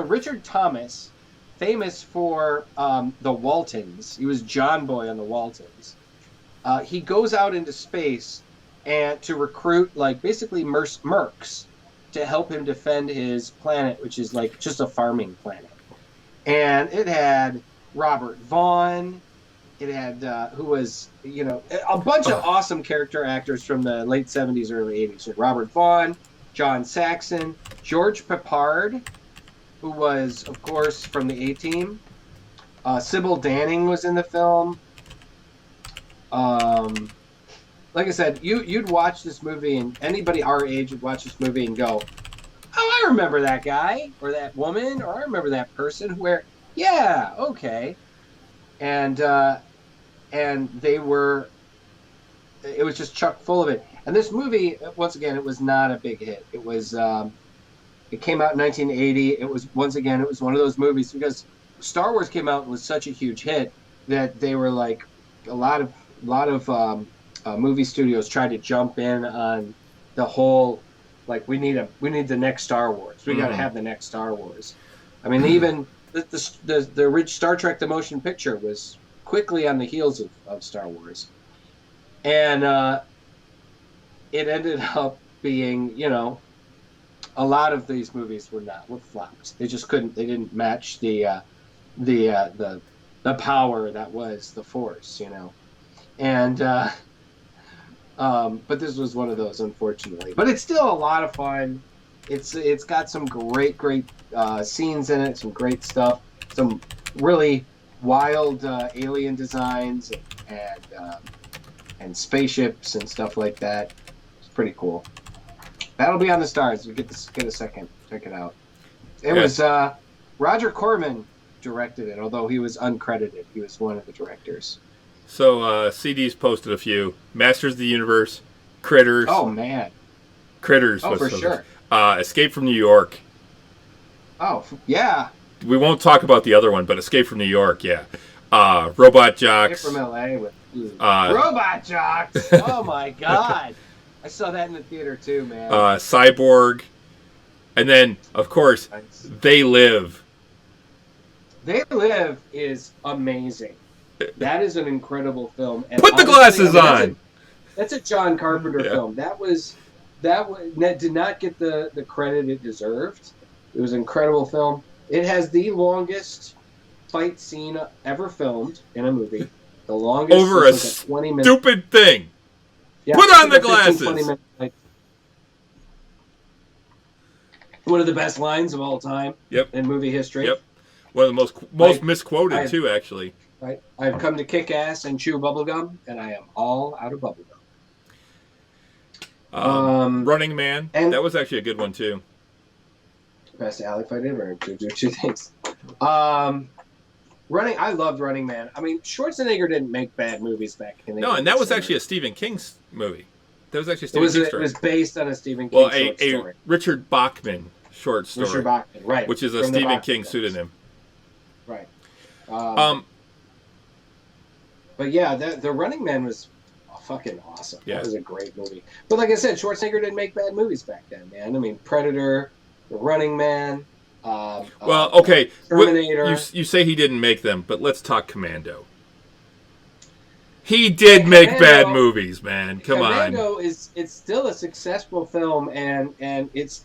Richard Thomas, famous for the Waltons. He was John Boy on the Waltons. He goes out into space and to recruit basically mercs to help him defend his planet, which is just a farming planet. And it had Robert Vaughn. It had who was a bunch of awesome character actors from the late 70s, early 80s. So Robert Vaughn, John Saxon, George Peppard, who was of course from the A-Team. Sybil Danning was in the film. Like I said, you'd watch this movie, and anybody our age would watch this movie and go, "Oh, I remember that guy or that woman, or I remember that person." Yeah, okay, and they were. It was just chock full of it. And this movie, once again, it was not a big hit. It was. It came out in 1980. It was one of those movies because Star Wars came out and was such a huge hit that they were like a lot of movie studios tried to jump in on the whole, we need the next Star Wars. We got to have the next Star Wars. I mean, even the original Star Trek: The Motion Picture was quickly on the heels of Star Wars, and it ended up being, a lot of these movies were flops. They just couldn't. They didn't match the power that was the Force, and. But this was one of those, unfortunately. But it's still a lot of fun. It's got some great scenes in it, some great stuff, some really wild alien designs and spaceships and stuff like that. It's pretty cool. Battle Beyond the Stars. You get a second, check it out. It was Roger Corman directed it, although he was uncredited. He was one of the directors. So, CD's posted a few. Masters of the Universe, Critters. Oh, man. Critters. Oh, for sure. Escape from New York. Oh, yeah. We won't talk about the other one, but Escape from New York, yeah. Robot Jocks. Escape from L.A. with Robot Jocks. Oh, my God. I saw that in the theater, too, man. Cyborg. And then, of course, They Live. They Live is amazing. That is an incredible film. And put the glasses on. That's a John Carpenter film. That did not get the credit it deserved. It was an incredible film. It has the longest fight scene ever filmed in a movie. The longest over a 20 minutes. Stupid thing. Yeah, put on the glasses. 20 minutes. One of the best lines of all time. Yep. In movie history. Yep. One of the most misquoted too, actually. Right. I've come to kick ass and chew bubblegum, and I am all out of bubblegum. Running Man. That was actually a good one, too. Best alley fight ever. Do two things. I loved Running Man. I mean, Schwarzenegger didn't make bad movies back in the 80s. No, and that was actually a Stephen King movie. That was actually a Stephen King story. It was based on a Stephen King short story. A Richard Bachman short story. Richard Bachman, right. Which is a Stephen King pseudonym. Right. But yeah, the Running Man was fucking awesome. Yeah. That was a great movie. But like I said, Schwarzenegger didn't make bad movies back then, man. I mean, Predator, The Running Man. Well, okay. Terminator. You say he didn't make them, but let's talk Commando. He did make bad Commando, movies, man. Come on. Commando it's still a successful film, and it's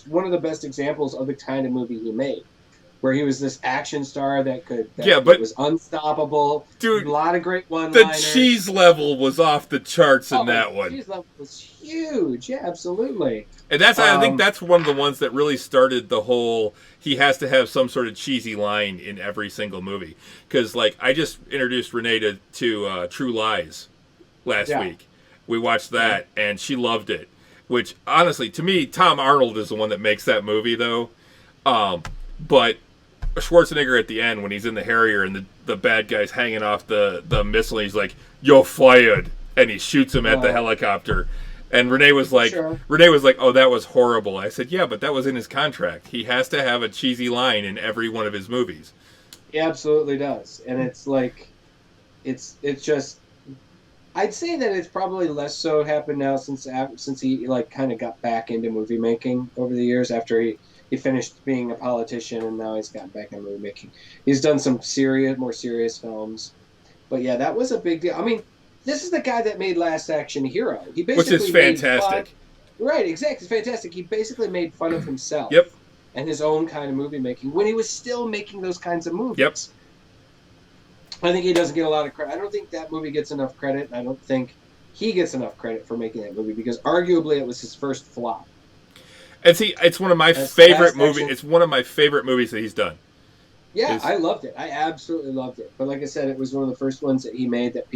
one of the best examples of the kind of movie he made, where he was this action star Yeah, but was unstoppable. dude, A lot of great the one-liners. cheese level was off the charts in Oh, that one. cheese level was huge. Yeah, absolutely. And I think that's one of the ones that really started the whole. He has to have some sort of cheesy line in every single movie. Because, like, I just introduced Renee to True Lies last week. We watched that, and she loved it. Which, honestly, to me, Tom Arnold is the one that makes that movie, though. But Schwarzenegger at the end, when he's in the Harrier and the bad guy's hanging off the missile, he's like, "You're fired," and he shoots him at the helicopter. And Renee was like, "Oh, that was horrible." I said, "Yeah, but that was in his contract. He has to have a cheesy line in every one of his movies." He absolutely does, and it's like, it's just. I'd say that it's probably less so happened now since he like kind of got back into movie making over the years after he finished being a politician and now he's gotten back into movie making. He's done some more serious films, but yeah, that was a big deal. I mean, this is the guy that made Last Action Hero. He basically which is fantastic. Right, exactly. It's fantastic. He basically made fun of himself. Yep. And his own kind of movie making when he was still making those kinds of movies. Yep. I think he doesn't get a lot of credit. I don't think that movie gets enough credit. I don't think he gets enough credit for making that movie because arguably it was his first flop. And see, it's one of my favorite movies. It's one of my favorite movies that he's done. Yeah, I loved it. I absolutely loved it. But like I said, it was one of the first ones that he made that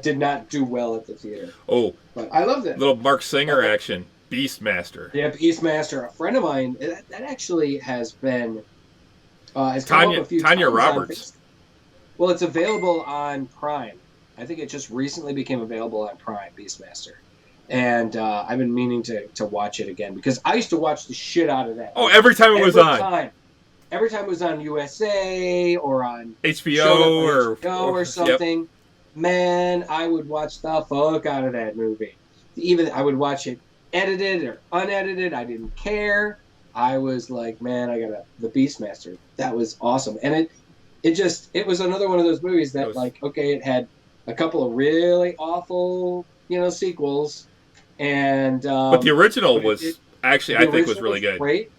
did not do well at the theater. Oh, but I loved it. Little Mark Singer action, Beastmaster. Yeah, Beastmaster. A friend of mine that actually has been has come up a few Tanya times Roberts. Well, it's available on Prime. I think it just recently became available on Prime, Beastmaster. And I've been meaning to watch it again because I used to watch the shit out of that. Oh, every time it was on. Every time it was on USA or on HBO or something, man, I would watch the fuck out of that movie. Even I would watch it edited or unedited. I didn't care. I was like, man, the Beastmaster. That was awesome. And it was another one of those movies that it had a couple of really awful, sequels. And but the original was actually, I think, was really good. Great,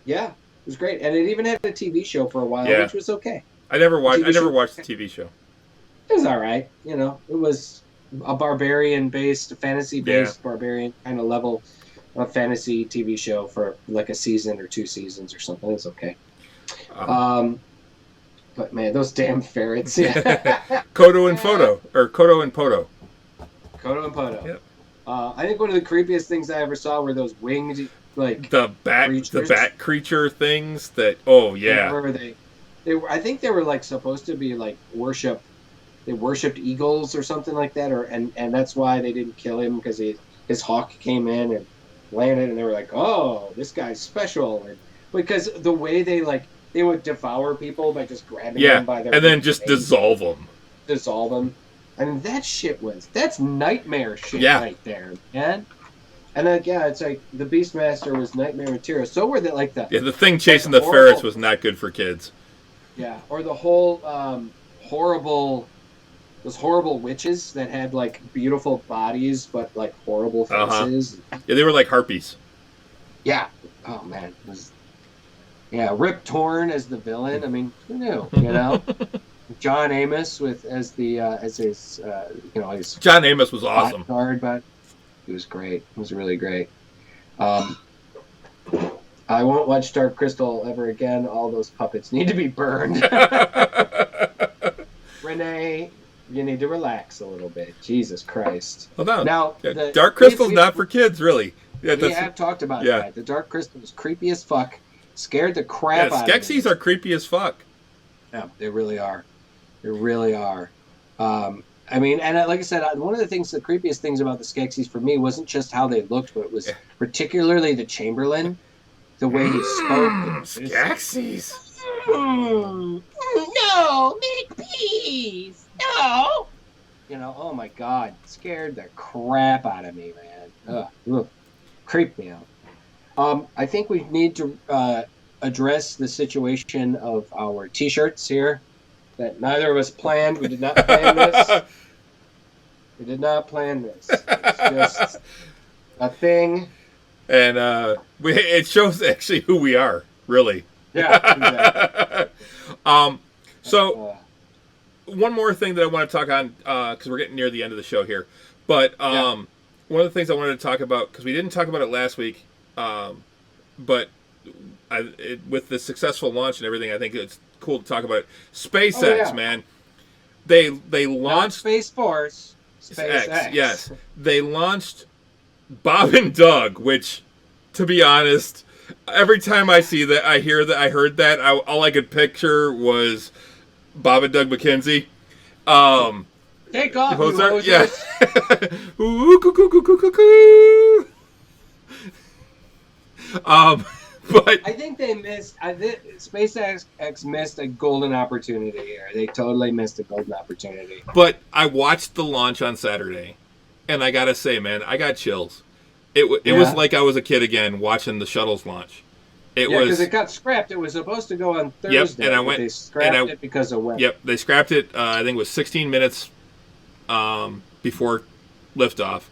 yeah, it was great, and it even had a TV show for a while, which was okay. I never watched the TV show. It was all right, it was a barbarian-based, fantasy-based barbarian kind of level of fantasy TV show for like a season or 2 seasons or something. It was okay. But man, those damn ferrets! Kodo and Poto. Kodo and Poto. Yep. I think one of the creepiest things I ever saw were those winged, like the bat creature things. That I think they were like supposed to be like worship. They worshipped eagles or something like that, and that's why they didn't kill him because his hawk came in and landed, and they were like, oh, this guy's special, and because the way they would devour people by just grabbing them by their and then just dissolve them. I mean, that's nightmare shit right there, man. And it's like the Beastmaster was nightmare material. So were the thing chasing the ferrets was not good for kids. Yeah, or the whole those horrible witches that had like beautiful bodies but like horrible faces. Yeah, they were like harpies. Yeah. Oh man. Rip Torn as the villain. I mean, who knew? John Amos his John Amos was awesome. Guard, but he was great. He was really great. I won't watch Dark Crystal ever again. All those puppets need to be burned. Renee, you need to relax a little bit. Jesus Christ. Well, no. Now, Dark Crystal's not for kids, really. Yeah, we have talked about that. The Dark Crystal is creepy as fuck. Scared the crap out of me. Skeksis are creepy as fuck. Yeah, they really are. They really are. I mean, and like I said, one of the creepiest things about the Skeksis for me wasn't just how they looked, but it was particularly the Chamberlain, the way he spoke. Skeksis. No, make peace. No. Oh my God, scared the crap out of me, man. Creeped me out. I think we need to address the situation of our T-shirts here. that neither of us planned. We did not plan this. We did not plan this. It's just a thing. And it shows actually who we are, really. Yeah, exactly. So one more thing that I want to talk on, because we're getting near the end of the show here. But one of the things I wanted to talk about, because we didn't talk about it last week, but with the successful launch and everything, I think it's cool to talk about it. SpaceX, man. They launched... Not Space Force. SpaceX. Yes. They launched Bob and Doug, which, to be honest, every time I see that, I heard that, all I could picture was Bob and Doug McKenzie. Take off, you hosers. Yeah. Ooh, coo, coo, coo, coo, coo, coo. But I think they missed. SpaceX missed a golden opportunity here. They totally missed a golden opportunity. But I watched the launch on Saturday, and I gotta say, man, I got chills. It was like I was a kid again watching the shuttles launch. Because it got scrapped. It was supposed to go on Thursday. Yep, and they scrapped it because of weather. Yep, they scrapped it. I think it was 16 minutes before liftoff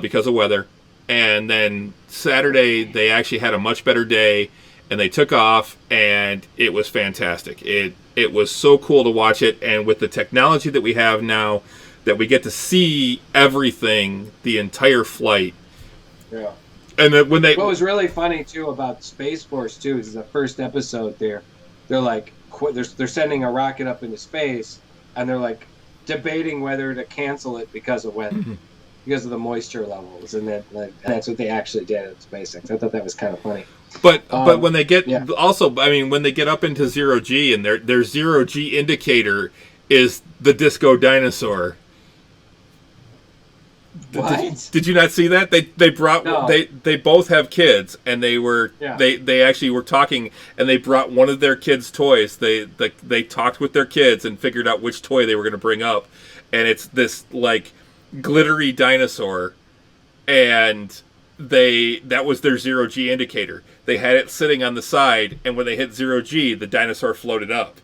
because of weather. And then Saturday, they actually had a much better day, and they took off, and it was fantastic. It was so cool to watch it, and with the technology that we have now, that we get to see everything, the entire flight. Yeah. And when what was really funny too about Space Force too is the first episode they're like they're sending a rocket up into space, and they're like debating whether to cancel it because of weather. Because of the moisture levels, and that's what they actually did at SpaceX. I thought that was kind of funny. But when they get also, I mean, when they get up into 0G and their 0G indicator is the disco dinosaur. What? Did you not see that? They brought they both have kids, and they actually were talking, and they brought one of their kids' toys. They talked with their kids and figured out which toy they were going to bring up, and it's this like glittery dinosaur, and that was their 0G indicator. They had it sitting on the side, and when they hit 0G, the dinosaur floated up.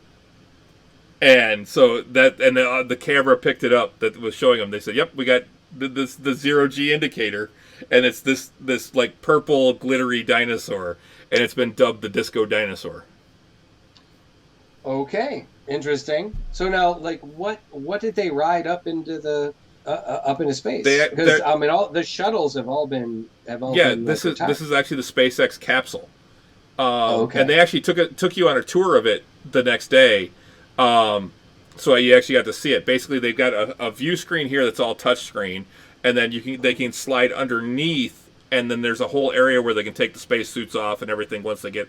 And so the camera picked it up that was showing them. They said, "Yep, we got the 0G indicator, and it's this like purple glittery dinosaur, and it's been dubbed the disco dinosaur." Okay, interesting. So now, like, what did they ride up into the up into space? Because I mean, all the shuttles have all been. This is actually the SpaceX capsule. And they actually took you on a tour of it the next day. So you actually got to see it. Basically, they've got a view screen here that's all touch screen, and then they can slide underneath, and then there's a whole area where they can take the space suits off and everything once they get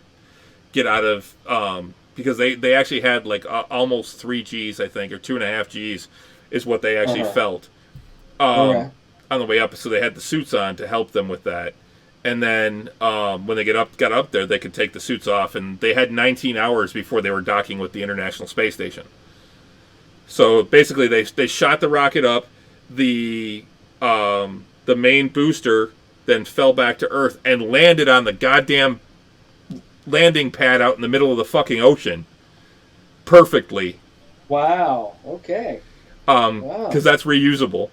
out of because they actually had like almost 3 Gs, I think, or 2.5 Gs is what they actually felt on the way up. So they had the suits on to help them with that. And then when they got up there, they could take the suits off, and they had 19 hours before they were docking with the International Space Station. So basically, they shot the rocket up. The main booster then fell back to Earth and landed on the goddamn landing pad out in the middle of the fucking ocean perfectly. Wow. Okay. Because that's reusable.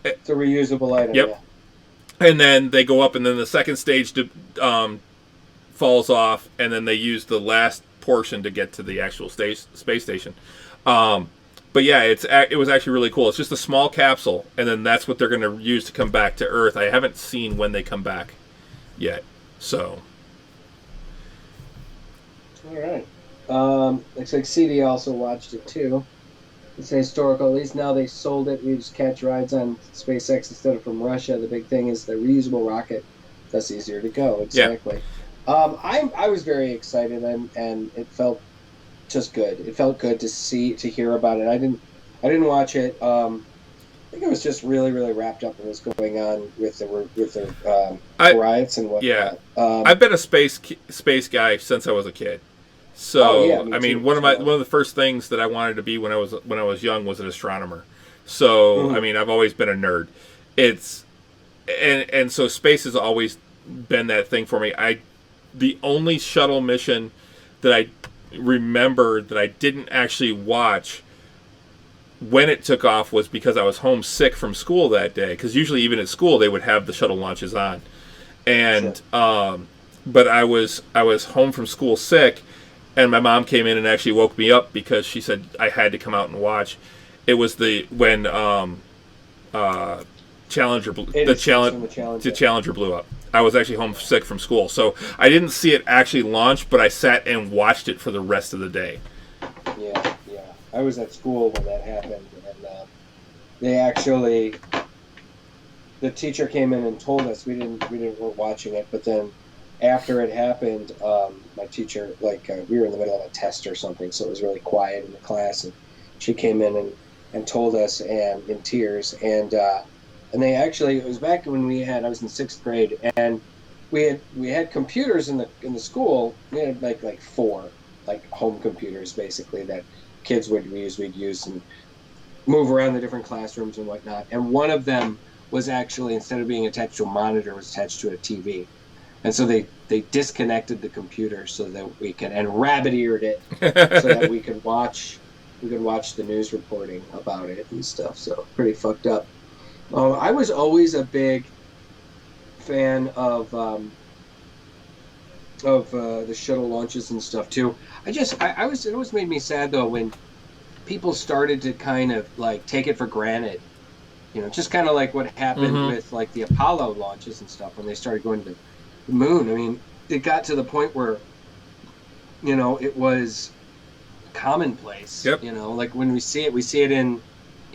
It's a reusable item. Yep. Yeah. And then they go up, and then the second stage falls off, and then they use the last portion to get to the actual space station. But yeah, it was actually really cool. It's just a small capsule, and then that's what they're going to use to come back to Earth. I haven't seen when they come back yet. So. All right. Looks like CD also watched it too. It's historical. At least now they sold it. We just catch rides on SpaceX instead of from Russia. The big thing is the reusable rocket. That's easier to go. Exactly. Yeah. I was very excited, and it felt just good. It felt good to hear about it. I didn't watch it. I think I was just really, really wrapped up in what's going on with the riots and whatnot. Yeah. I've been a space guy since I was a kid. So I mean, one of the first things that I wanted to be when I was young was an astronomer. So I mean, I've always been a nerd. And so space has always been that thing for me. The only shuttle mission that remember that I didn't actually watch when it took off was because I was homesick from school that day. Because usually, even at school, they would have the shuttle launches on, and but I was home from school sick, and my mom came in and actually woke me up because she said I had to come out and watch. It was when Challenger blew up. I was actually homesick from school, so I didn't see it actually launch, but I sat and watched it for the rest of the day. Yeah. I was at school when that happened, and they actually, the teacher came in and told us we weren't watching it, but then after it happened, my teacher, we were in the middle of a test or something, so it was really quiet in the class, and she came in and told us, and in tears, and they actually, it was back when I was in 6th grade, and we had computers in the school. We had like 4 home computers basically that kids we'd use and move around the different classrooms and whatnot. And one of them was actually, instead of being attached to a monitor, was attached to a TV. And so they disconnected the computer so that we can, and rabbit-eared it so that we could watch the news reporting about it and stuff. So pretty fucked up. I was always a big fan of the shuttle launches and stuff too. It always made me sad though when people started to kind of take it for granted, just kind of like what happened with the Apollo launches and stuff when they started going to the moon. I mean, it got to the point where it was commonplace. Yep. When we see it in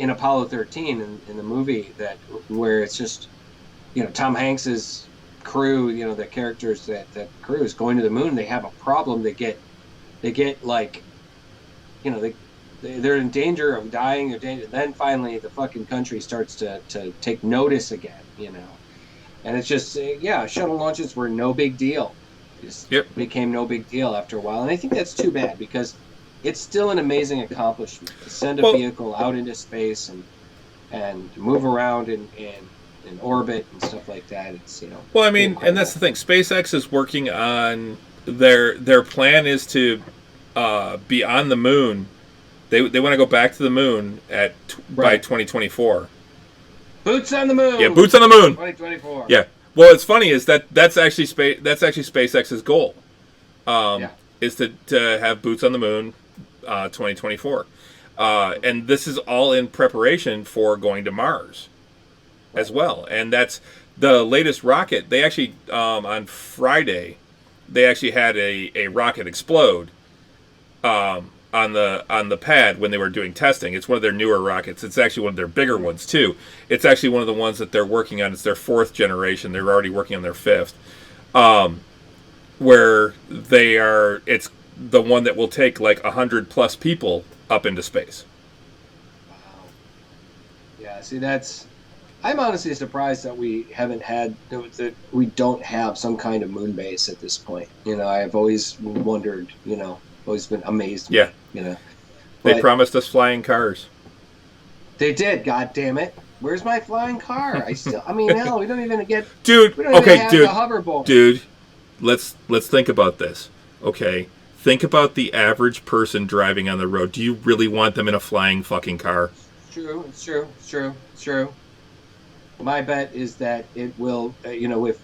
Apollo 13 in the movie where it's just Tom Hanks's crew, the characters that crew is going to the moon. They have a problem. They get they're in danger of dying. Then finally the fucking country starts to take notice again, and it's just shuttle launches were no big deal. It became no big deal after a while, and I think that's too bad because it's still an amazing accomplishment to send a vehicle out into space and move around in orbit and stuff like that. It's Well, I mean, and that's the thing. SpaceX is working on their plan is to be on the moon. They want to go back to the moon by 2024. Boots on the moon. Yeah, boots on the moon. 2024. Yeah. Well, it's funny is that's actually SpaceX's goal. Is to have boots on the moon 2024. And this is all in preparation for going to Mars as well. And that's the latest rocket. They actually, on Friday, they actually had a rocket explode on the pad when they were doing testing. It's one of their newer rockets. It's actually one of their bigger ones, too. It's actually one of the ones that they're working on. It's their 4th generation. They're already working on their 5th. Where it's the one that will take 100+ people up into space. Wow. Yeah, see, I'm honestly surprised that we don't have some kind of moon base at this point. I've always wondered, always been amazed. Yeah. They promised us flying cars. They did, god damn it. Where's my flying car? Hell, we don't even get... Dude, we don't even have the hoverboard. Dude, let's think about this. Okay, think about the average person driving on the road. Do you really want them in a flying fucking car? It's true. My bet is that it will, if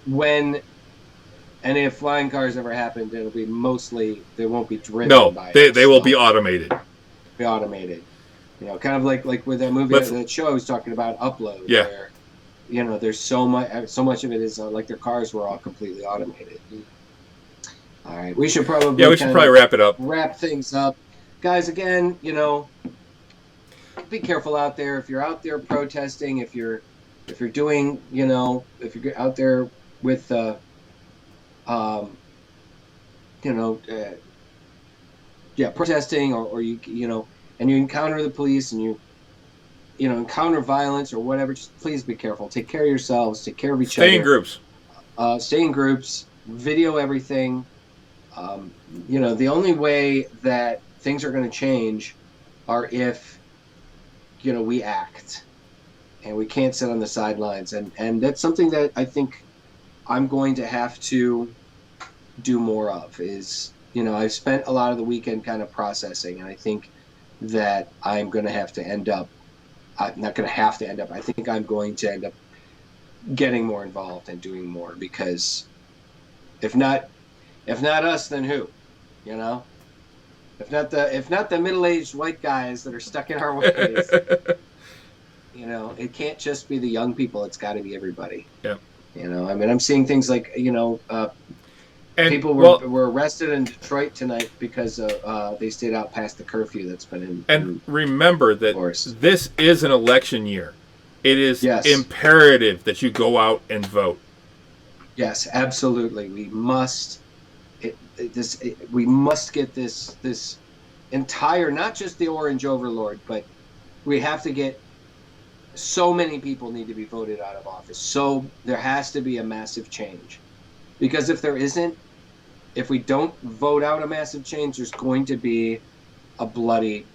flying cars ever happened, it'll be mostly, they won't be driven by us. They will be automated. Be automated. Kind of like with that movie, that show I was talking about, Upload. Yeah. Where, there's so much of it is their cars were all completely automated. All right, we should probably wrap it up. Wrap things up, guys. Again, be careful out there. If you're out there protesting, if you're doing, if you're out there with, protesting or and you encounter the police and you encounter violence or whatever, just please be careful. Take care of yourselves. Take care of each other. Stay in groups. Stay in groups. Video everything. The only way that things are going to change are if, we act. And we can't sit on the sidelines. And that's something that I think I'm going to have to do more of is, I've spent a lot of the weekend kind of processing, and I think that I'm going to have to end up. I'm not going to have to end up. I think I'm going to end up getting more involved and doing more, because if not us, then who? If not the middle-aged white guys that are stuck in our ways. It can't just be the young people. It's got to be everybody. Yeah. I'm seeing things like, And, people were arrested in Detroit tonight because they stayed out past the curfew that's been in. And remember that force. This is an election year. It is imperative that you go out and vote. Yes, absolutely. We must. We must get this entire, not just the Orange Overlord, but we have to get. So many people need to be voted out of office. So there has to be a massive change, because if there isn't, if we don't vote out a massive change, there's going to be a bloody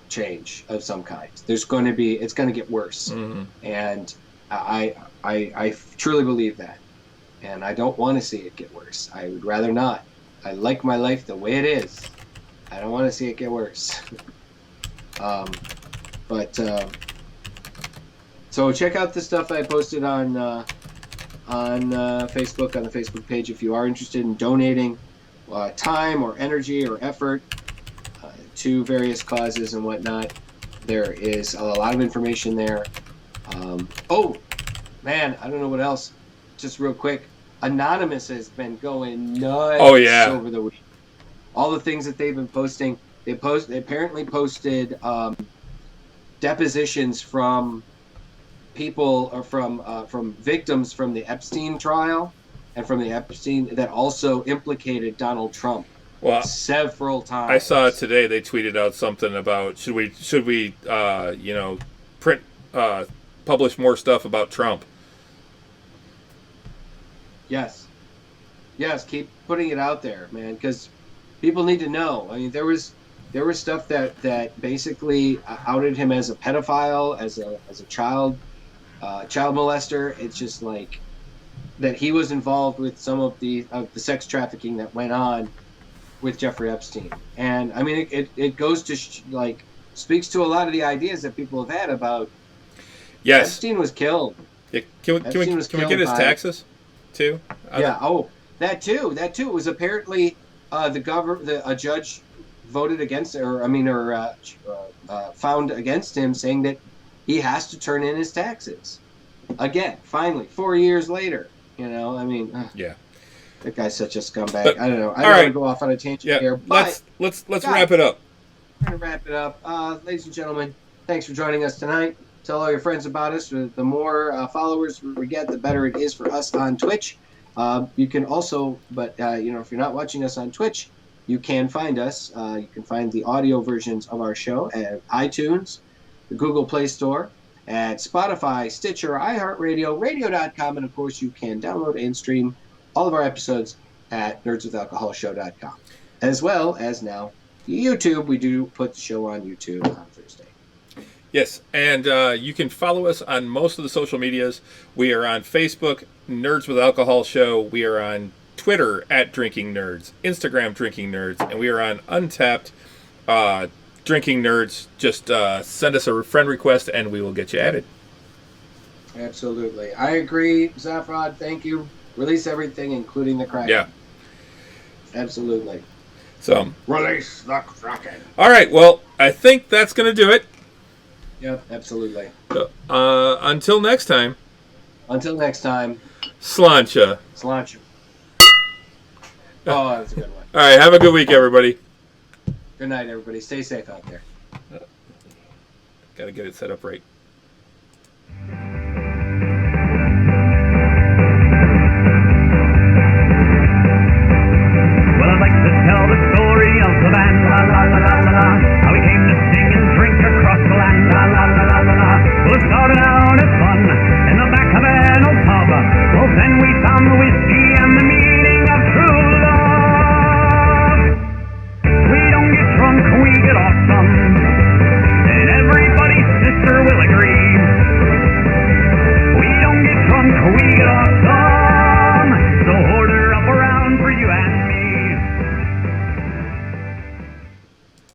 change of some kind. It's going to get worse. Mm-hmm. And I truly believe that. And I don't want to see it get worse. I would rather not. I like my life the way it is. I don't want to see it get worse. So check out the stuff I posted on Facebook, on the Facebook page, if you are interested in donating time or energy or effort to various causes and whatnot. There is a lot of information there. Oh, man, I don't know what else. Just real quick, Anonymous has been going nuts over the week. All the things that they've been posting. They apparently posted depositions from people, or from victims from the Epstein trial, and from the Epstein that also implicated Donald Trump several times. I saw it today. They tweeted out something about should we publish more stuff about Trump. Yes, keep putting it out there, man, because people need to know. I mean, there was stuff that basically outed him as a pedophile, as a child molester. It's just like that he was involved with some of the sex trafficking that went on with Jeffrey Epstein. And I mean, it goes to speaks to a lot of the ideas that people have had about. Yes, Epstein was killed. Yeah, can we get his taxes too? Yeah. Oh, that too. It was apparently a judge voted against, found against him, saying that he has to turn in his taxes again. Finally, 4 years later. Yeah. That guy's such a scumbag. But, I don't know. I don't want to go off on a tangent here. But let's wrap it up. We're gonna wrap it up, ladies and gentlemen. Thanks for joining us tonight. Tell all your friends about us. The more followers we get, the better it is for us on Twitch. You can also, if you're not watching us on Twitch, you can find us. You can find the audio versions of our show at iTunes, the Google Play Store, at Spotify, Stitcher, iHeartRadio, radio.com, and of course you can download and stream all of our episodes at nerdswithalcoholshow.com, as well as now YouTube. We do put the show on YouTube on Thursday. Yes, and you can follow us on most of the social medias. We are on Facebook, Nerds with Alcohol Show. We are on Twitter at Drinking Nerds, Instagram Drinking Nerds, and we are on Untapped Drinking Nerds. Just send us a friend request and we will get you added. Absolutely. I agree, Zafrod. Thank you. Release everything, including the Kraken. Yeah. Absolutely. So release the Kraken. All right. Well, I think that's going to do it. Yep, absolutely. So, until next time. Sláinte. Sláinte. Oh, that was a good one. All right. Have a good week, everybody. Good night, everybody. Stay safe out there. Got to get it set up right.